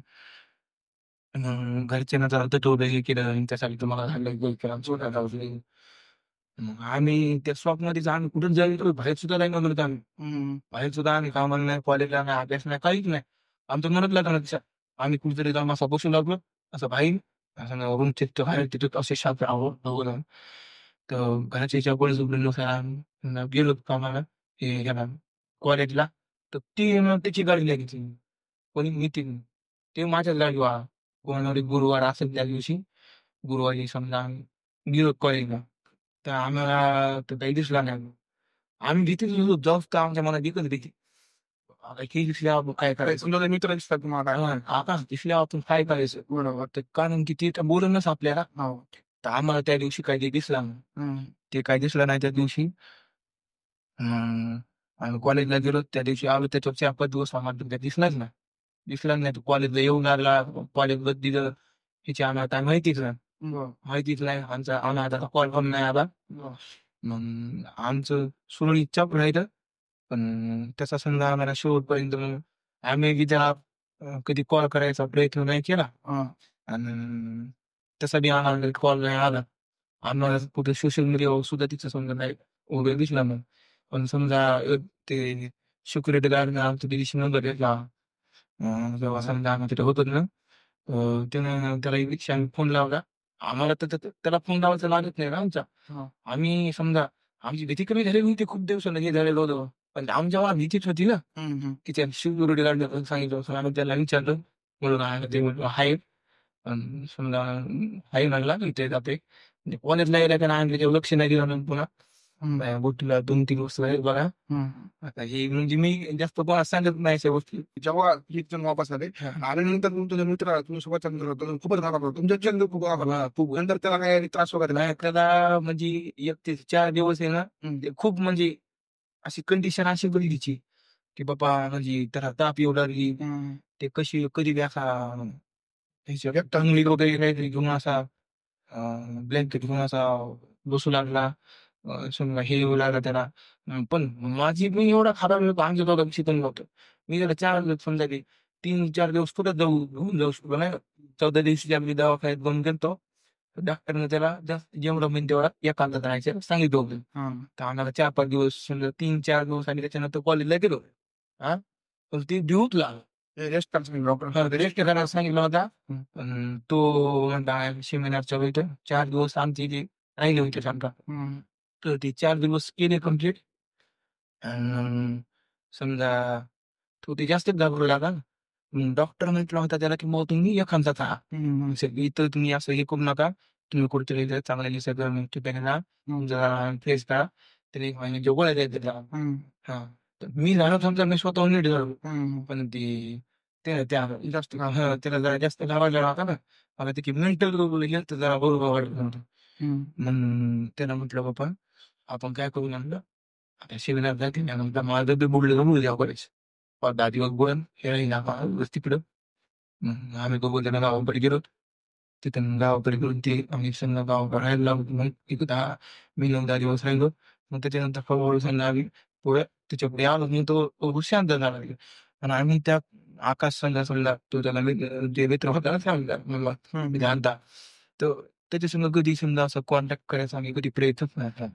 घरच्यांना जरा तटवलं हे केलं त्यासाठी तुम्हाला सांगितलं केला छोटा गावचे. मग आम्ही त्या शॉपमध्ये आम्ही कुठं जायचो बाहेर सुद्धा नाही म्हणत आम्ही. बाहेर सुद्धा आम्ही कामाला नाही, कॉलेजला नाही, अभ्यास नाही, काहीच नाही. आमचं मनच लागलं नाही. आम्ही कुठेतरी जाऊन असं बसू लागलो, असं बाहेर असं रूम तिथं बाहेर तिथं असे शांत राहावं बघून. तर घराच्या याच्या जोडलेलो गेलो कामाला हे ह्याला कॉलेजला. तर ती मग त्याची गाडी लागली. कोणी नितीन. ते माझ्याच गाडीवर कोणावर गुरुवार असेल त्या दिवशी. गुरुवारी समजा आम्ही गेलो कॉलेजला. तर आम्हाला तर काही दिसला नाही. आम्ही भीतीच होतो. जाऊच तर आमच्या मनात एकच भीती. आता हे दिसल्यावर आपण काय करायचं? समजा मित्र दिसतात तुम्हाला. आता दिसल्यावर आपण काय करायचं? बरोबर. तर कारण की ते तर बोलूनच आपल्याला. तर आम्हाला त्या दिवशी काही ते दिसला नाही. ते काही दिसलं नाही त्या दिवशी. आम्ही कॉलेजला गेलो त्या दिवशी आलो त्याच्यावर 4-5 दिवस आम्हाला काही दिसलाच नाही. दिसला नाही. कॉलेजला येऊन लागला. कॉलेज दिलं ह्याची आम्हाला काय माहितीच नाही. माहितीच नाही. आम्हाला आता कॉल पण नाही आला. मग आमचं सुरळीत चालू राहिलं. पण त्याचा समजा आम्हाला शेवटपर्यंत मग आम्ही बी त्याला कधी कॉल करायचा प्रयत्न नाही केला. आणि तसा बी आम्हाला कॉल नाही आला. आम्हाला कुठे सोशल मीडियावर सुद्धा तिचं समजा नाही वगैरे दिसला मग. पण समजा ते सिक्युरिटी गार्डने आमच्या दिवशी नंबर घेतला. जेव्हा समजा आम्ही तिथे होतो ना, त्यानं त्याला एक दिवशी आम्ही फोन लावला. आम्हाला तर त्याला फोन लावायचा लागत नाही ना आमचा. आम्ही समजा आमची भीती कमी झालेली होती खूप दिवसानं हे झालेलं होतं. पण आमच्या भीतीच होती ना, की त्या सिक्युरिटी गार्डने सांगितलं होतं. आम्ही त्याला विचारलं म्हणून आहे ते म्हणलं आहे. समजा आहे म्हणला इथे जाते. कॉलेजला यायला त्यानं आणलं तेव्हा लक्ष नाही दिलं म्हणून पुन्हा. गोष्टीला 2-3 वर्ष झाले बघा. आता हे म्हणजे मी जास्त कोणाला सांगत नाही अशा गोष्टी. जेव्हा जण वापस आले आणि नंतर तुमच्या मित्र तुमच्यासोबत चांगलं खूपच घाबरला तुमच्या चंद्र खूप घाबरला. खूप नंतर त्याला काही त्रास वगैरे नाही त्याला म्हणजे 1 ते 4 दिवस आहे ना, ते खूप म्हणजे अशी कंडिशन अशी होती तिची, की बाबा म्हणजे त्याला ताप येऊ लागली. ते कशी कधी बी असा टंगली वगैरे काहीतरी घेऊन असा ब्लँकेट घेऊन असा बसू लागला. समजा हे येऊ लागला त्याला. पण मी एवढा खराब होतो आमच्या दोघांशी पण नव्हतं. मी त्याला 4 दिवस समजा ते 3-4 दिवस कुठं घेऊन जाऊ शकलो नाही. 14 दिवशी आम्ही दवाखान्यात घेऊन गेलतो. डॉक्टरने त्याला जास्त जेवढं होईल तेवढा एकांतात राहायचं सांगितलं होतं. हां. तर आम्हाला 4-5 दिवस समजा 3-4 दिवस आणि त्याच्यानंतर कॉलेजला गेलो. हां. पण ते ड्यूट लागला. रेस्ट करायला सांगितलं डॉक्टर. हां, रेस्ट करायला सांगितला होता. हं. पण तो म्हणला सेमिनारच्या वेळेत 4 दिवस आमचे इथे राहिले होते समजा. हं. तर ते 4 दिवस केले कंप्लीट आणि समजा तो ते जास्तच घाबरू लागला ना. मग डॉक्टर म्हटला होता त्याला, की "मग तुम्ही एकांतात राहा. हं. इथं तुम्ही असं हे करू नका. तुम्ही कुठेतरी इथं चांगल्या निसर्गात ठिकाणी जा. जरा फ्रेश करा." त्याने 1 महिन्याच्या गोळ्या द्यायच्या त्याला. हं. हां. तर मी झालो समजा मी स्वतःहून नीट झालो. हं. पण ते ते त्या जास्त हां, त्याला जरा जास्त घाबरलेला होता ना. मला त्याची मेंटल हेल्थ जरा बरोबर वाटत नव्हतं. हं. मग त्याला म्हटलं, "बाबा आपण काय करू?" म्हणलं. "आता सेमिनार जाते ना." म्हटलं, "माझं बी बुडलं तर बुडू द्या बरेच." 10 दिवस गोळ्या खेळायला तिकडं. मग आम्ही दोघं जण गावाकडे गेलो. तिथून गावाकडे गेलो ते आम्ही समजा गावाकडे राहायला लागलो. मग एक 9-10 दिवस राहिलो. मग त्याच्यानंतर हळू-हळू समजा आम्ही पुढे त्याच्यापुढे आलो. मग तो शांत झाला. आणि आम्ही त्या आकाश समजा तो त्याला जे मित्र होता ना सांगितला मला हं. ध्यानता. तर त्याच्यासंग कधी समजा असं कॉन्टॅक्ट करायचा आम्ही कधी प्रयत्नच नाही केला.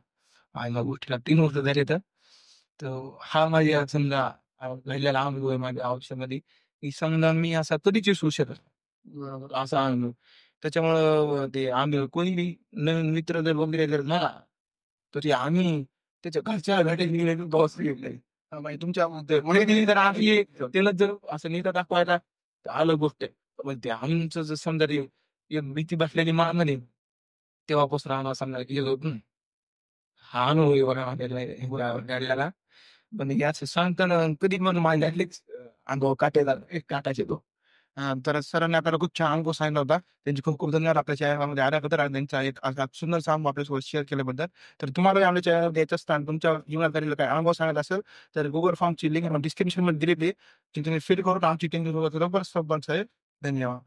आणि या गोष्टीला 3 वर्ष झाले तर. तर हा माझ्या समजा घडलेला अनुभव आहे माझ्या आयुष्यामध्ये, की समजा मी असा कधीच विसरू शकत नाही. बरोबर. असा अनुभव. त्याच्यामुळं ते आम्ही कोणीही नवीन मित्र जर वगैरे जर झाला, तर ते आम्ही त्याच्या घरच्या गाठी निघाले बॉस घेतले. हां, म्हणजे तुमच्या कोणी जर आम्ही त्याला जर असं नेता दाखवायला तर अलग गोष्ट आहे. पण ते आमचं जर समजा ते एक भीती बसलेली मान म्हणे, तेव्हापासून आम्हाला समजा की हा अनुभव आहे बघा माझ्या घडलेला. पण हे असं सांगताना कधी पण माझ्यातलेच अंगावर काटाच येतो. तर सरांनी आपल्याला खूप छान अनुभव सांगितला होता. त्यांचे खूप खूप धन्यवाद आपल्या चॅनलमध्ये आल्याबद्दल आणि त्यांचा एक असा सुंदरसा अनुभव आपल्यासोबत शेअर केल्याबद्दल. तर तुम्हाला आपल्या चॅनलवर द्यायचं असताना तुमच्या जीवनात झालेला काही अनुभव सांगायचा असेल, तर Google फॉर्मची लिंक डिस्क्रिप्शनमध्ये दिलेली आहे. ती तुम्ही फिल करून आमची टीमसोबत लवकरच संपर्क साधेल. धन्यवाद.